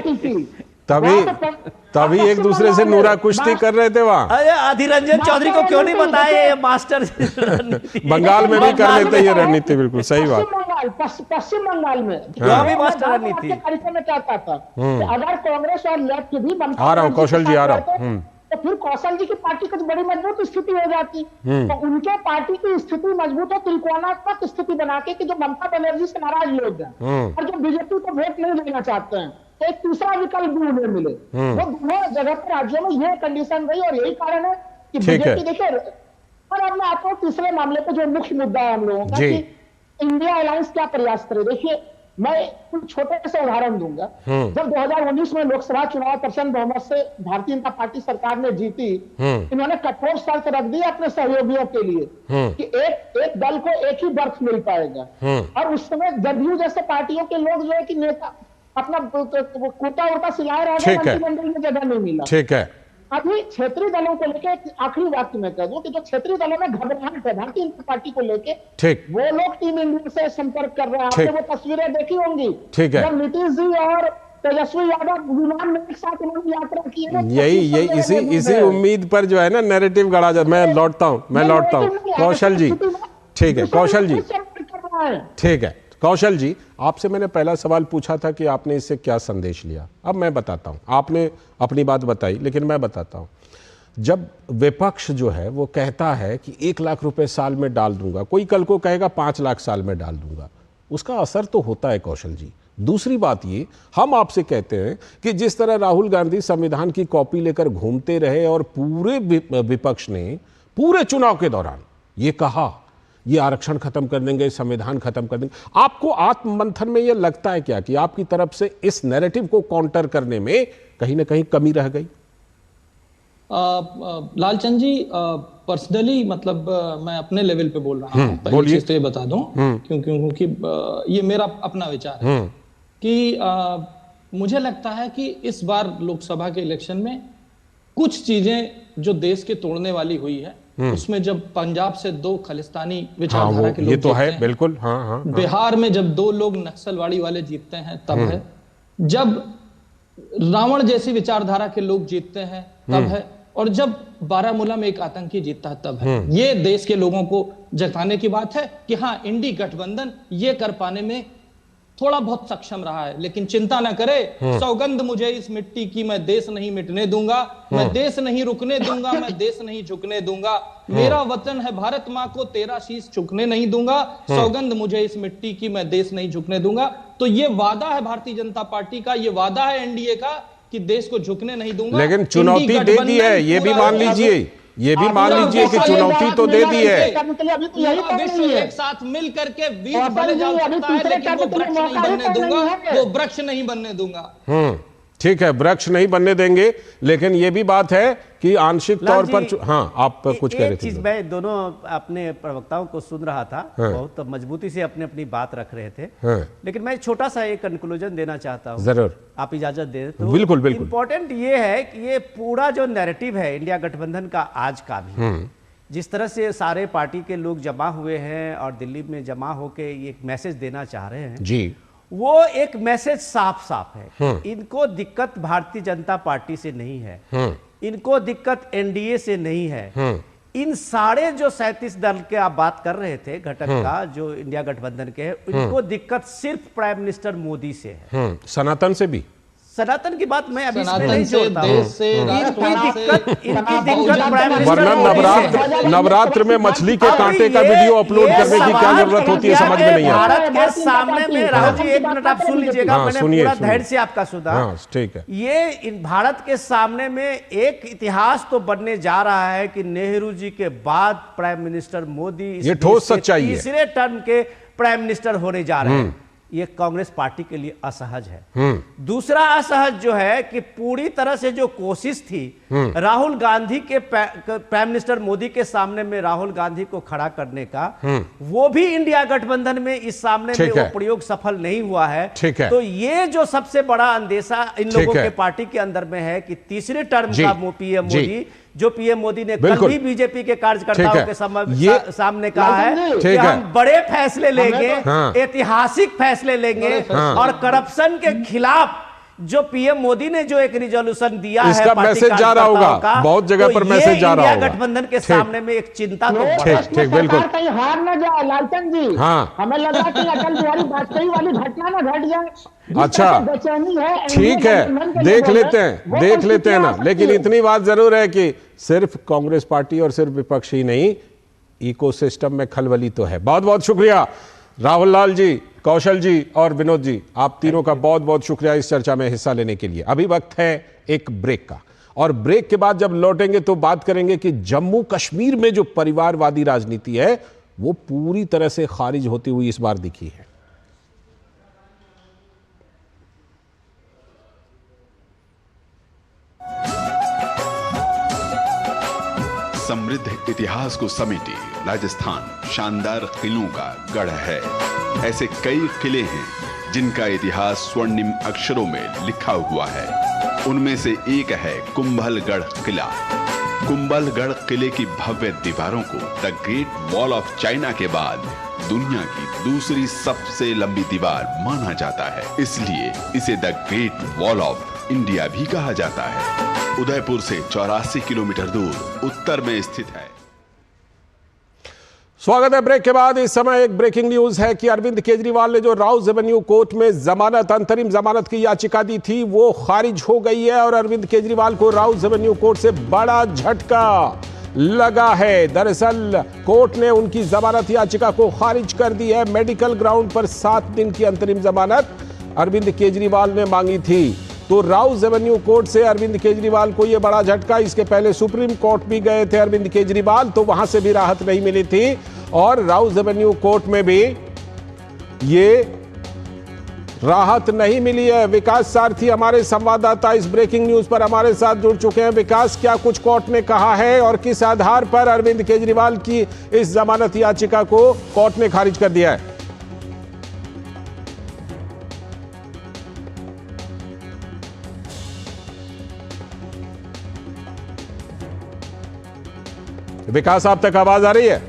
तभी एक दूसरे से नूरा कुश्ती कर रहे थे वहां। अरे अधीर रंजन चौधरी को क्यों नहीं बताया ये मास्टर बंगाल में भी कर लेते ये रणनीति। बिल्कुल सही बात। पश्चिम बंगाल में मास्टर रणनीति कार्यक्रम में क्या था अगर कांग्रेस और लेफ्ट भी आ रहा हूँ कौशल जी, आ रहा हूँ, तो फिर कौशल जी की पार्टी की बड़ी मजबूत स्थिति हो जाती। तो उनके पार्टी की स्थिति मजबूत हो, त्रिकोणात्मक स्थिति बना के कि जो ममता बनर्जी से नाराज लोग हैं और जो बीजेपी को वोट नहीं देना चाहते हैं, तो एक तीसरा विकल्प भी उन्हें मिले। वो दोनों जगह पर राज्यों में ये कंडीशन रही, और यही कारण है कि बीजेपी देखिए। और अब मैं आपको तीसरे मामले पे जो मुख्य मुद्दा है हम लोगों का, कि इंडिया अलायंस क्या प्रयास करे। देखिए मैं कुछ छोटे से उदाहरण दूंगा। जब 2019 में लोकसभा चुनाव प्रचंड बहुमत से भारतीय जनता पार्टी सरकार ने जीती, इन्होंने कठोर शर्त रख दी अपने सहयोगियों के लिए कि एक दल को एक ही बर्थ मिल पाएगा। और उस समय जदयू जैसे पार्टियों के लोग जो है कि नेता अपना कुर्ता उर्ता सिलाए रह गए, मंत्रिमंडल में जगह नहीं मिला। ठीक है, अभी क्षेत्रीय दलों को लेकर आखिरी वाक्य में कह दूं कि जो क्षेत्रीय दलों में घबराहट है भारतीय जनता पार्टी को लेके, वो लोग टीम इंडिया से संपर्क कर रहे हैं। आपने वो तस्वीरें देखी होंगी जब नीतीश जी और तेजस्वी यादव विमान में एक साथ उन्होंने यात्रा की है। यही इसी उम्मीद पर जो है ना नैरेटिव गढ़ा जाता। मैं लौटता हूँ कौशल जी। ठीक है कौशल जी, ठीक है कौशल जी, आपसे मैंने पहला सवाल पूछा था कि आपने इससे क्या संदेश लिया। अब मैं बताता हूं, आपने अपनी बात बताई, लेकिन मैं बताता हूं। जब विपक्ष जो है वो कहता है कि 1 लाख रुपए साल में डाल दूंगा, कोई कल को कहेगा 5 लाख साल में डाल दूंगा, उसका असर तो होता है कौशल जी। दूसरी बात ये, हम आपसे कहते हैं कि जिस तरह राहुल गांधी संविधान की कॉपी लेकर घूमते रहे और पूरे विपक्ष ने पूरे चुनाव के दौरान ये कहा ये आरक्षण खत्म कर देंगे, संविधान खत्म कर देंगे, आपको आत्ममंथन में ये लगता है क्या कि आपकी तरफ से इस नैरेटिव को काउंटर करने में कहीं ना कहीं कमी रह गई? लालचंद जी, पर्सनली मतलब मैं अपने लेवल पे बोल रहा हूँ, पहली चीज तो ये बता दूं, क्योंकि ये मेरा अपना विचार है कि मुझे लगता है कि इस बार लोकसभा के इलेक्शन में कुछ चीजें जो देश के तोड़ने वाली हुई है, उसमें जब पंजाब से 2 खालिस्तानी विचारधारा के लोग ये तो है हैं, बिल्कुल, हाँ, बिहार में जब 2 लोग नक्सलवाड़ी वाले जीतते हैं तब है, जब रावण जैसी विचारधारा के लोग जीतते हैं तब है, और जब बारामूला में एक आतंकी जीतता है तब है। ये देश के लोगों को जताने की बात है कि हाँ, इंडी गठबंधन ये कर पाने में थोड़ा बहुत सक्षम रहा है। लेकिन चिंता ना करे, सौगंध मुझे इस मिट्टी की, मैं देश नहीं मिटने दूंगा, मैं देश नहीं रुकने दूंगा, मैं देश नहीं झुकने दूंगा, मेरा वतन है भारत माँ को तेरा शीश झुकने नहीं दूंगा, सौगंध मुझे इस मिट्टी की, मैं देश नहीं झुकने दूंगा। तो ये वादा है भारतीय जनता पार्टी का, ये वादा है एनडीए का कि देश को झुकने नहीं दूंगा। लेकिन चुनौती दे दी है, ये भी मान लीजिए, ये भी मान लीजिए कि चुनौती तो दे दी है। विश्व एक साथ मिल करके वीर भले जाल सकता है, लेकिन वो वृक्ष नहीं बनने दूंगा, वो वृक्ष नहीं बनने दूंगा। ठीक है, वृक्ष नहीं बनने देंगे, लेकिन ये भी बात है कि आंशिक तौर पर हाँ, आप कुछ कह रहे थे। चीज मैं दोनों अपने प्रवक्ताओं को सुन रहा था, बहुत मजबूती से अपनी अपनी बात रख रहे थे, लेकिन मैं छोटा सा एक कंक्लूजन देना चाहता हूँ, जरूर आप इजाजत दे तो। बिल्कुल बिल्कुल। इंपॉर्टेंट ये है कि ये पूरा जो नैरेटिव है इंडिया गठबंधन का आज का भी, जिस तरह से सारे पार्टी के लोग जमा हुए हैं और दिल्ली में जमा होके ये एक मैसेज देना चाह रहे हैं जी, वो एक मैसेज साफ साफ है। इनको दिक्कत भारतीय जनता पार्टी से नहीं है, इनको दिक्कत एनडीए से नहीं है, इन सारे जो 37 दल के आप बात कर रहे थे घटक का, जो इंडिया गठबंधन के हैं, इनको दिक्कत सिर्फ प्राइम मिनिस्टर मोदी से है। सनातन से भी, सनातन की बात मैं अभी इसमें नहीं जोड़ता हूं। वरना नवरात्र में मछली के कांटे का वीडियो अपलोड करने की क्या जरूरत होती है, समझ में नहीं आता। भारत के सामने में राहुल जी, 1 मिनट आप सुन लीजिएगा, मैंने पूरा धैर्य से आपका सुना। ठीक है, ये भारत के सामने में एक इतिहास तो बनने जा रहा है कि नेहरू जी के बाद प्राइम मिनिस्टर मोदी ये ठोस सच्चाई है, तीसरे टर्म के प्राइम मिनिस्टर होने जा रहे हैं। ये कांग्रेस पार्टी के लिए असहज है। दूसरा असहज जो है कि पूरी तरह से जो कोशिश थी राहुल गांधी के प्राइम मिनिस्टर मोदी के सामने में राहुल गांधी को खड़ा करने का, वो भी इंडिया गठबंधन में इस सामने में वो प्रयोग सफल नहीं हुआ है। तो ये जो सबसे बड़ा अंदेशा इन लोगों के पार्टी के अंदर में है कि तीसरे टर्म का पीएम मोदी, जो पीएम मोदी ने कल भी बीजेपी के कार्यकर्ताओं के सामने कहा है कि हम बड़े फैसले लेंगे, ऐतिहासिक फैसले लेंगे, और करप्शन के खिलाफ जो पीएम मोदी ने जो एक रिजोल्यूशन दिया है, इसका मैसेज जा रहा होगा, बहुत जगह पर मैसेज जा रहा होगा। गठबंधन के सामने में एक चिंता तो ठीक, बिल्कुल, कहीं हार न जाए लालचंद जी। हमें लगा कि अटल बिहारी वाजपेयी वाली घटना ना घट जाए। अच्छा, ठीक है, देख लेते हैं ना, लेकिन इतनी बात जरूर है कि सिर्फ कांग्रेस पार्टी और सिर्फ विपक्ष ही नहीं, इकोसिस्टम में खलबली तो है। बहुत बहुत शुक्रिया राहुल लाल जी, कौशल जी और विनोद जी, आप तीनों का बहुत बहुत शुक्रिया इस चर्चा में हिस्सा लेने के लिए। अभी वक्त है एक ब्रेक का, और ब्रेक के बाद जब लौटेंगे तो बात करेंगे कि जम्मू कश्मीर में जो परिवारवादी राजनीति है वो पूरी तरह से खारिज होती हुई इस बार दिखी है। समृद्ध इतिहास को समेटे राजस्थान शानदार किलों का गढ़ है। ऐसे कई किले हैं जिनका इतिहास स्वर्णिम अक्षरों में लिखा हुआ है। उनमें से एक है कुंभलगढ़ किला। कुंभलगढ़ किले की भव्य दीवारों को the great wall of China के बाद दुनिया की दूसरी सबसे लंबी दीवार माना जाता है, इसलिए इसे the great wall of India भी कहा जाता है। उदयपुर से 84 किलोमीटर दूर उत्तर में स्थित है। स्वागत है ब्रेक के बाद। इस समय एक ब्रेकिंग न्यूज है कि अरविंद केजरीवाल ने जो राउज एवेन्यू कोर्ट में जमानत, अंतरिम जमानत की याचिका दी थी वो खारिज हो गई है, और अरविंद केजरीवाल को राउज एवेन्यू कोर्ट से बड़ा झटका लगा है। दरअसल कोर्ट ने उनकी जमानत याचिका को खारिज कर दी है। मेडिकल ग्राउंड पर 7 दिन की अंतरिम जमानत अरविंद केजरीवाल ने मांगी थी, तो राउज एवेन्यू कोर्ट से अरविंद केजरीवाल को यह बड़ा झटका। इसके पहले सुप्रीम कोर्ट भी गए थे अरविंद केजरीवाल, तो वहां से भी राहत नहीं मिली थी, और राउज एवेन्यू कोर्ट में भी ये राहत नहीं मिली है। विकास सारथी हमारे संवाददाता इस ब्रेकिंग न्यूज पर हमारे साथ जुड़ चुके हैं। विकास, क्या कुछ कोर्ट ने कहा है और किस आधार पर अरविंद केजरीवाल की इस जमानत याचिका को कोर्ट ने खारिज कर दिया है? विकास, आप तक आवाज आ रही है?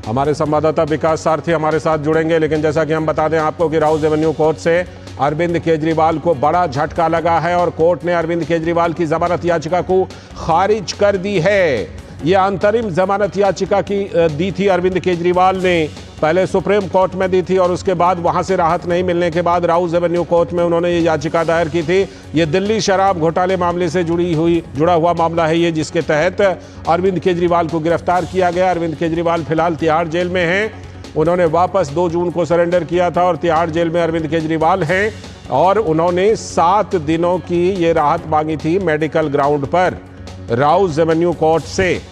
हमारे संवाददाता विकास सारथी हमारे साथ जुड़ेंगे, लेकिन जैसा कि हम बता दें आपको कि राउज एवेन्यू कोर्ट से अरविंद केजरीवाल को बड़ा झटका लगा है और कोर्ट ने अरविंद केजरीवाल की जमानत याचिका को खारिज कर दी है। यह अंतरिम जमानत याचिका की दी थी अरविंद केजरीवाल ने, पहले सुप्रीम कोर्ट में दी थी और उसके बाद वहां से राहत नहीं मिलने के बाद राउज एवेन्यू कोर्ट में उन्होंने ये याचिका दायर की थी। ये दिल्ली शराब घोटाले मामले से जुड़ा हुआ मामला है ये, जिसके तहत अरविंद केजरीवाल को गिरफ्तार किया गया। अरविंद केजरीवाल फिलहाल तिहाड़ जेल में हैं। उन्होंने वापस 2 जून को सरेंडर किया था और तिहाड़ जेल में अरविंद केजरीवाल हैं और उन्होंने 7 दिनों की ये राहत मांगी थी मेडिकल ग्राउंड पर राउज एवेन्यू कोर्ट से।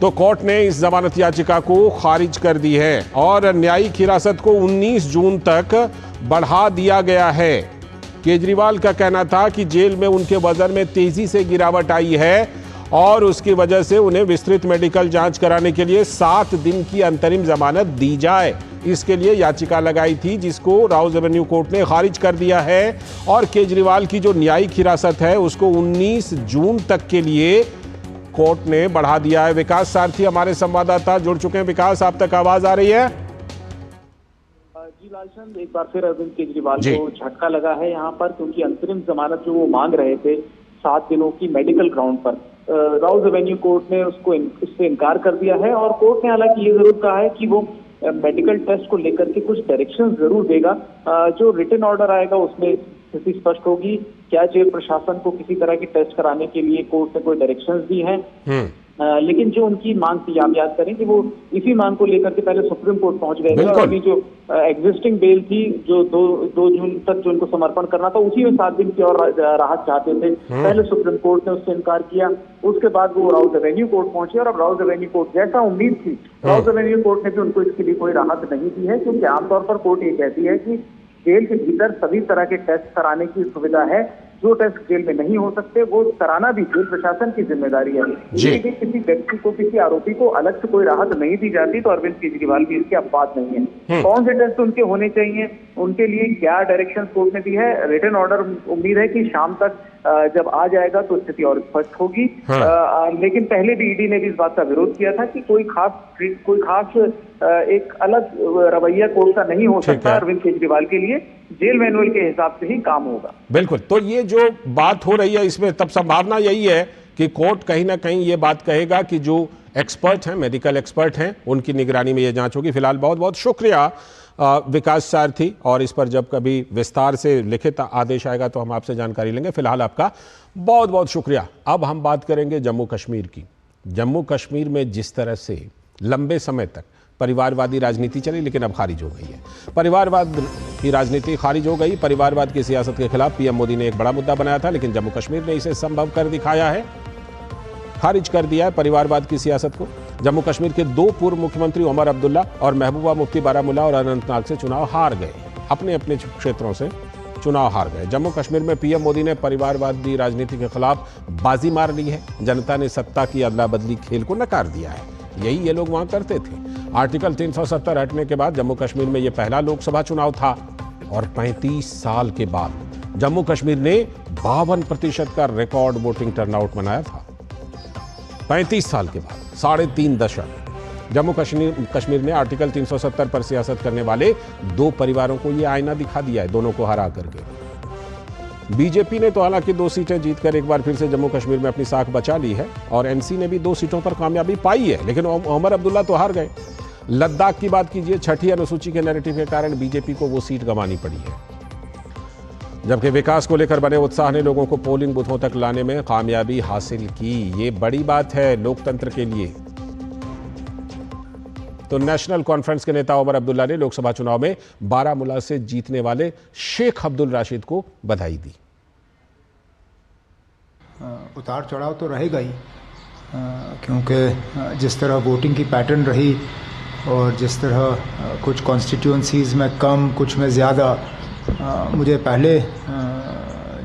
तो कोर्ट ने इस जमानत याचिका को खारिज कर दी है और न्यायिक हिरासत को 19 जून तक बढ़ा दिया गया है। केजरीवाल का कहना था कि जेल में उनके वजन में तेजी से गिरावट आई है और उसकी वजह से उन्हें विस्तृत मेडिकल जांच कराने के लिए 7 दिन की अंतरिम जमानत दी जाए। इसके लिए याचिका लगाई थी जिसको राउज एवेन्यू कोर्ट ने खारिज कर दिया है और केजरीवाल की जो न्यायिक हिरासत है उसको 19 जून तक के लिए कोर्ट ने बढ़ा दिया है। विकास सारथी हमारे संवाददाता जुड़ चुके हैं। विकास, आप तक आवाज आ रही है? जी लालचंद, एक बार फिर अरविंद केजरीवाल को झटका लगा है यहाँ पर, क्योंकि अंतरिम जमानत जो वो मांग रहे थे 7 दिनों की मेडिकल ग्राउंड पर, राउज एवेन्यू कोर्ट ने उससे इनकार कर दिया है और कोर्ट ने हालांकि ये जरूर कहा है कि वो मेडिकल टेस्ट को लेकर के कुछ डायरेक्शन जरूर देगा। जो रिटन ऑर्डर आएगा उसमें स्थिति स्पष्ट होगी। क्या जेल प्रशासन को किसी तरह की टेस्ट कराने के लिए कोर्ट ने कोई डायरेक्शंस दी हैं? लेकिन जो उनकी मांग थी, आप याद करें कि वो इसी मांग को लेकर के पहले सुप्रीम कोर्ट पहुंच गए थे और अभी जो एग्जिस्टिंग बेल थी जो 2 जून तक जो उनको समर्पण करना था उसी में 7 दिन की और राहत चाहते थे। पहले सुप्रीम कोर्ट ने उससे इनकार किया, उसके बाद वो राउज एवेन्यू कोर्ट पहुंचे और अब राउज एवेन्यू कोर्ट, जैसा उम्मीद थी, राउज एवेन्यू कोर्ट ने भी उनको इसके लिए कोई राहत नहीं दी है, क्योंकि आमतौर पर कोर्ट ये कहती है कि जेल के भीतर सभी तरह के टेस्ट कराने की सुविधा है। जो टेस्ट जेल में नहीं हो सकते वो कराना भी जेल प्रशासन की जिम्मेदारी है। यदि किसी व्यक्ति को, किसी आरोपी को अलग से कोई राहत नहीं दी जाती तो अरविंद केजरीवाल की इसकी अब बात नहीं है। कौन से टेस्ट उनके होने चाहिए, उनके लिए क्या डायरेक्शन कोर्ट ने दी है, रिटन ऑर्डर उम्मीद है कि शाम तक जब आ जाएगा तो स्थिति और स्पष्ट होगी। लेकिन पहले भी ईडी ने भी इस बात का विरोध किया था कि कोई खास एक अलग रवैया कोर्ट का नहीं हो सकता अरविंद केजरीवाल के लिए, जेल मैनुअल के हिसाब से ही काम होगा। बिल्कुल, तो ये जो बात हो रही है इसमें तब संभावना यही है कि कोर्ट कहीं ना कहीं ये बात कहेगा कि जो एक्सपर्ट हैं, मेडिकल एक्सपर्ट हैं, उनकी निगरानी में ये जांच होगी। फिलहाल बहुत बहुत शुक्रिया विकास सारथी, और इस पर जब कभी विस्तार से लिखित आदेश आएगा तो हम आपसे जानकारी लेंगे। फिलहाल आपका बहुत बहुत शुक्रिया। अब हम बात करेंगे जम्मू कश्मीर की। जम्मू कश्मीर में जिस तरह से लंबे समय तक परिवारवादी राजनीति चली, लेकिन अब खारिज हो गई है। परिवारवाद की राजनीति खारिज हो गई। परिवारवाद की सियासत के खिलाफ पीएम मोदी ने एक बड़ा मुद्दा बनाया था, लेकिन जम्मू कश्मीर ने इसे संभव कर दिखाया है, खारिज कर दिया है परिवारवाद की सियासत को। जम्मू कश्मीर के 2 पूर्व मुख्यमंत्री उमर अब्दुल्ला और महबूबा मुफ्ती बारामूला और अनंतनाग से चुनाव हार गए, अपने अपने क्षेत्रों से चुनाव हार गए। जम्मू कश्मीर में पीएम मोदी ने परिवारवादी राजनीति के खिलाफ बाजी मार ली है। जनता ने सत्ता की अदला बदली खेल को नकार दिया है। यही ये लोग वहां करते थे। आर्टिकल 370 हटने के बाद जम्मू कश्मीर में यह पहला लोकसभा चुनाव था और 35 साल के बाद जम्मू कश्मीर ने 52% का रिकॉर्ड वोटिंग टर्नआउट मनाया था। 35 साल के बाद 3.5 दशक जम्मू कश्मीर ने आर्टिकल 370 पर सियासत करने वाले 2 परिवारों को यह आईना दिखा दिया है, दोनों को हरा करके। बीजेपी ने तो हालांकि 2 सीटें जीतकर एक बार फिर से जम्मू कश्मीर में अपनी साख बचा ली है और एनसी ने भी 2 सीटों पर कामयाबी पाई है, लेकिन उमर अब्दुल्ला तो हार गए। लद्दाख की बात कीजिए, 6ठी अनुसूची के नैरेटिव के कारण बीजेपी को वो सीट गंवानी पड़ी है, जबकि विकास को लेकर बने उत्साह ने लोगों को पोलिंग बूथों तक लाने में कामयाबी हासिल की। ये बड़ी बात है लोकतंत्र के लिए। तो नेशनल कॉन्फ्रेंस के नेता उमर अब्दुल्ला ने लोकसभा चुनाव में बारामूला से जीतने वाले शेख अब्दुल राशिद को बधाई दी। उतार चढ़ाव तो रहेगा ही, क्योंकि जिस तरह वोटिंग की पैटर्न रही और जिस तरह कुछ कॉन्स्टिट्यूंसीज़ में कम, कुछ में ज़्यादा, मुझे पहले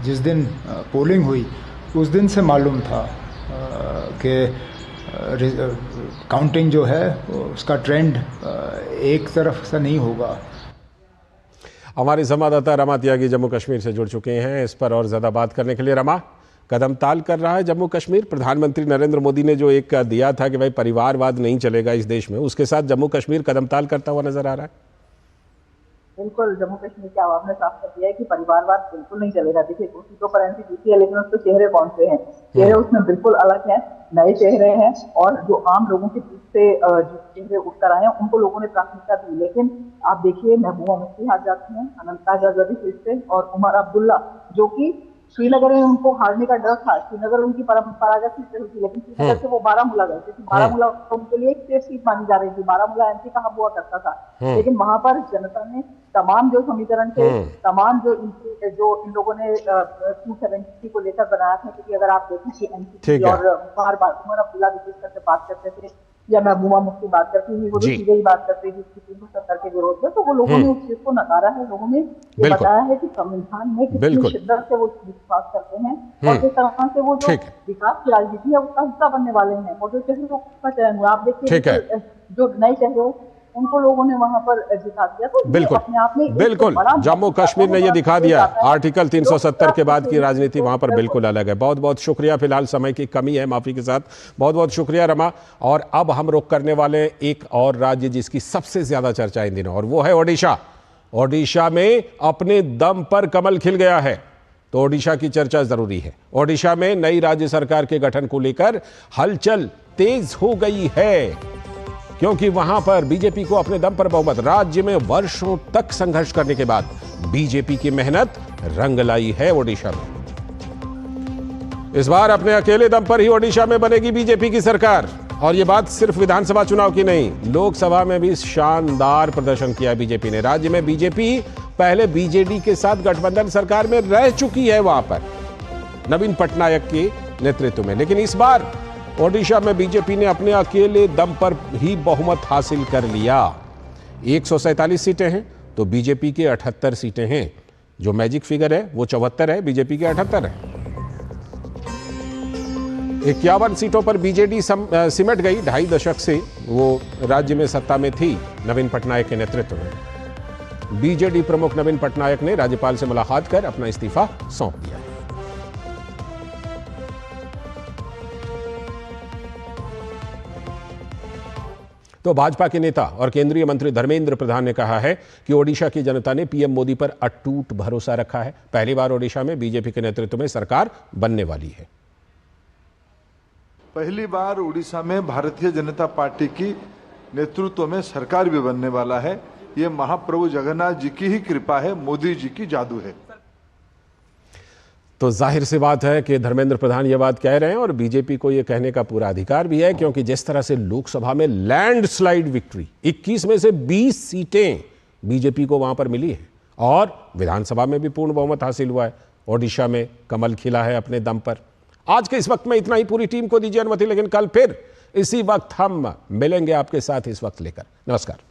जिस दिन पोलिंग हुई उस दिन से मालूम था कि काउंटिंग जो है उसका ट्रेंड एक तरफ से नहीं होगा। हमारे संवाददाता रमा त्यागी जम्मू कश्मीर से जुड़ चुके हैं इस पर और ज़्यादा बात करने के लिए। रमा, कदम ताल कर रहा है जम्मू कश्मीर। प्रधानमंत्री नरेंद्र मोदी ने जो एक दिया था कि भाई परिवारवाद नहीं चलेगा इस देश में, उसके साथ जम्मू कश्मीर कदम ताल करता हुआ नजर आ रहा है। बिल्कुल, जम्मू कश्मीर के आवाम ने साफ कर दिया है कि परिवारवाद बिल्कुल नहीं चलेगा। देखिए, कुछ सीटों पर एंट्री जीती है, लेकिन उसके चेहरे कौन से हैं? चेहरे उसमें बिल्कुल अलग हैं, नए चेहरे हैं, और जो आम लोगों के बीच से जो चेहरे उठकर आए हैं उनको लोगों ने प्राथमिकता दी। लेकिन आप देखिए, महबूबा मुफ्ती हार जाती हैं अनंतनाग आजादी सीट से, और उमर अब्दुल्ला, जो कि श्रीनगर में उनको हारने का डर था, श्रीनगर उनकी परंपरागत सीट रही थी, लेकिन श्रीनगर से वो बारामूला गए थे। बारामूला उनके लिए एक सेफ सीट मानी जा रही थी, बारामूला एमपी का हब हुआ करता था, लेकिन वहां पर जनता ने तमाम जो समीकरण थे, तमाम जो इन लोगों ने 270 को लेकर बनाया था, क्योंकि अगर आप देखें कि एनसीपी और बार बार उमर अब्दुल्ला विशेष करके बात करते थे, या महबूबा मुफ्ती बात करती थी, वो तो सीधे ही बात करते थे 370 के विरोध में, तो वो लोगों ने उस चीज को नकारा है। लोगों ने ये बताया है कि संविधान में कितनी शिद्दत से वो विश्वास करते हैं, और किस तरह से वो जो विकास की राजनीति है उसका हिस्सा बनने वाले हैं, और जो चेहरों का चयन हुआ, आप देखिए जो नए चेहरे उनको लोगों ने वहां पर जिता दिया। तो बिल्कुल अपने आप में बिल्कुल जम्मू कश्मीर ने ये दिखा दिया, आर्टिकल 370 के बाद की राजनीति वहां पर बिल्कुल अलग है। बहुत बहुत शुक्रिया, फिलहाल समय की कमी है, माफी के साथ बहुत बहुत शुक्रिया रमा। और अब हम रुख करने वाले एक और राज्य जिसकी सबसे ज्यादा चर्चा इन दिनों, और वो है ओडिशा। ओडिशा में अपने दम पर कमल खिल गया है, तो ओडिशा की चर्चा जरूरी है। ओडिशा में नई राज्य सरकार के गठन को लेकर हलचल तेज हो गई है, क्योंकि वहां पर बीजेपी को अपने दम पर बहुमत। राज्य में वर्षों तक संघर्ष करने के बाद बीजेपी की मेहनत रंग लाई है ओडिशा में। इस बार अपने अकेले दम पर ही ओडिशा में बनेगी बीजेपी की सरकार, और यह बात सिर्फ विधानसभा चुनाव की नहीं, लोकसभा में भी शानदार प्रदर्शन किया बीजेपी ने। राज्य में बीजेपी पहले बीजेडी के साथ गठबंधन सरकार में रह चुकी है वहां पर नवीन पटनायक के नेतृत्व में, लेकिन इस बार ओडिशा में बीजेपी ने अपने अकेले दम पर ही बहुमत हासिल कर लिया। 147 सीटें हैं तो बीजेपी के 78 सीटें हैं। जो मैजिक फिगर है वो 74 है, बीजेपी के 78 है। 51 सीटों पर बीजेडी सिमट गई। 2.5 दशक से वो राज्य में सत्ता में थी नवीन पटनायक के नेतृत्व में। बीजेडी प्रमुख नवीन पटनायक ने राज्यपाल से मुलाकात कर अपना इस्तीफा सौंप दिया। तो भाजपा के नेता और केंद्रीय मंत्री धर्मेंद्र प्रधान ने कहा है कि ओडिशा की जनता ने पीएम मोदी पर अटूट भरोसा रखा है। पहली बार ओडिशा में बीजेपी के नेतृत्व में सरकार बनने वाली है। पहली बार उड़ीसा में भारतीय जनता पार्टी की नेतृत्व में सरकार भी बनने वाला है। ये महाप्रभु जगन्नाथ जी की ही कृपा है, मोदी जी की जादू है। तो जाहिर सी बात है कि धर्मेंद्र प्रधान ये बात कह रहे हैं, और बीजेपी को ये कहने का पूरा अधिकार भी है, क्योंकि जिस तरह से लोकसभा में लैंडस्लाइड विक्ट्री 21 में से 20 सीटें बीजेपी को वहां पर मिली है, और विधानसभा में भी पूर्ण बहुमत हासिल हुआ है। ओडिशा में कमल खिला है अपने दम पर। आज के इस वक्त में इतना ही, पूरी टीम को दीजिए अनुमति, लेकिन कल फिर इसी वक्त हम मिलेंगे आपके साथ इस वक्त लेकर। नमस्कार।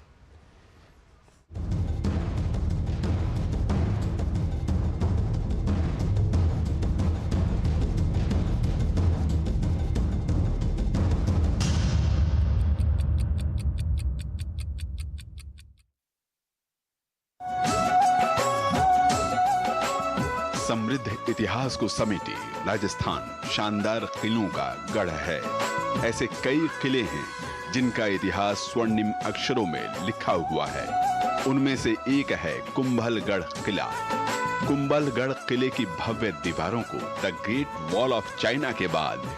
समृद्ध इतिहास को समेटे राजस्थान शानदार किलों का गढ़ है। ऐसे कई किले हैं जिनका इतिहास स्वर्णिम अक्षरों में लिखा हुआ है। उनमें से एक है कुंभलगढ़ किला। कुंभलगढ़ किले की भव्य दीवारों को the great wall of China के बाद